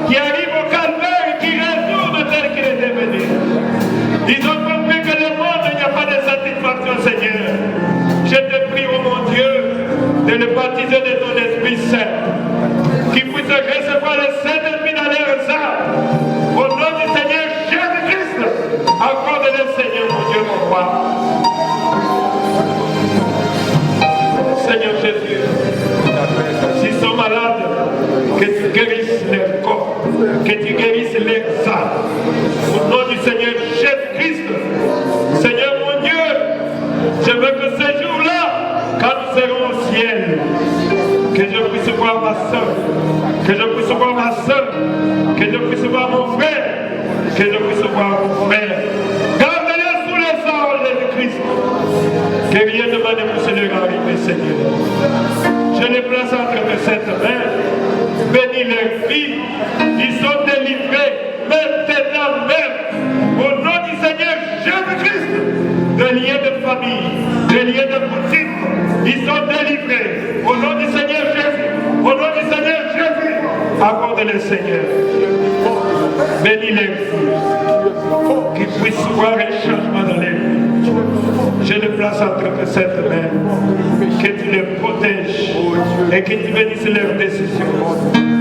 qui arrive au calvaire et qui retourne tel qu'il était venu. Ils ont compris que le monde, il n'y a pas de satisfaction, Seigneur. Je te prie, oh mon Dieu, de le baptiser de ton Esprit Saint, qu'ils puissent recevoir le Saint-Esprit dans leurs âmes. Au nom du Seigneur Jésus-Christ, accorde-le, Seigneur, mon Dieu, mon roi. Seigneur Jésus, s'ils sont malades, que tu guérisses leur corps, que tu guérisses leurs âmes. Au nom du Seigneur Jésus-Christ, Seigneur mon Dieu, je veux que ce jour-là, quand nous serons au ciel, que je puisse voir ma soeur, que je puisse voir ma soeur, que je puisse voir mon frère, que je puisse voir mon frère. Garde-les sous le sang de Jésus-Christ. Que rien ne va ne puisse leur arriver, Seigneur. Je les place entre cette main. Bénis leurs vies. Ils sont délivrés maintenant même. Au nom du Seigneur Jésus-Christ. De liens de famille, de liens de boutique. Ils sont délivrés. Au nom du Seigneur Jésus. Au nom du Seigneur Jésus. Accorde-le, Seigneur. Bénis les vies. Qu'ils puissent voir un changement dans les vies. Je les place entre cette main. Que tu les protèges et que tu bénisses leurs décisions.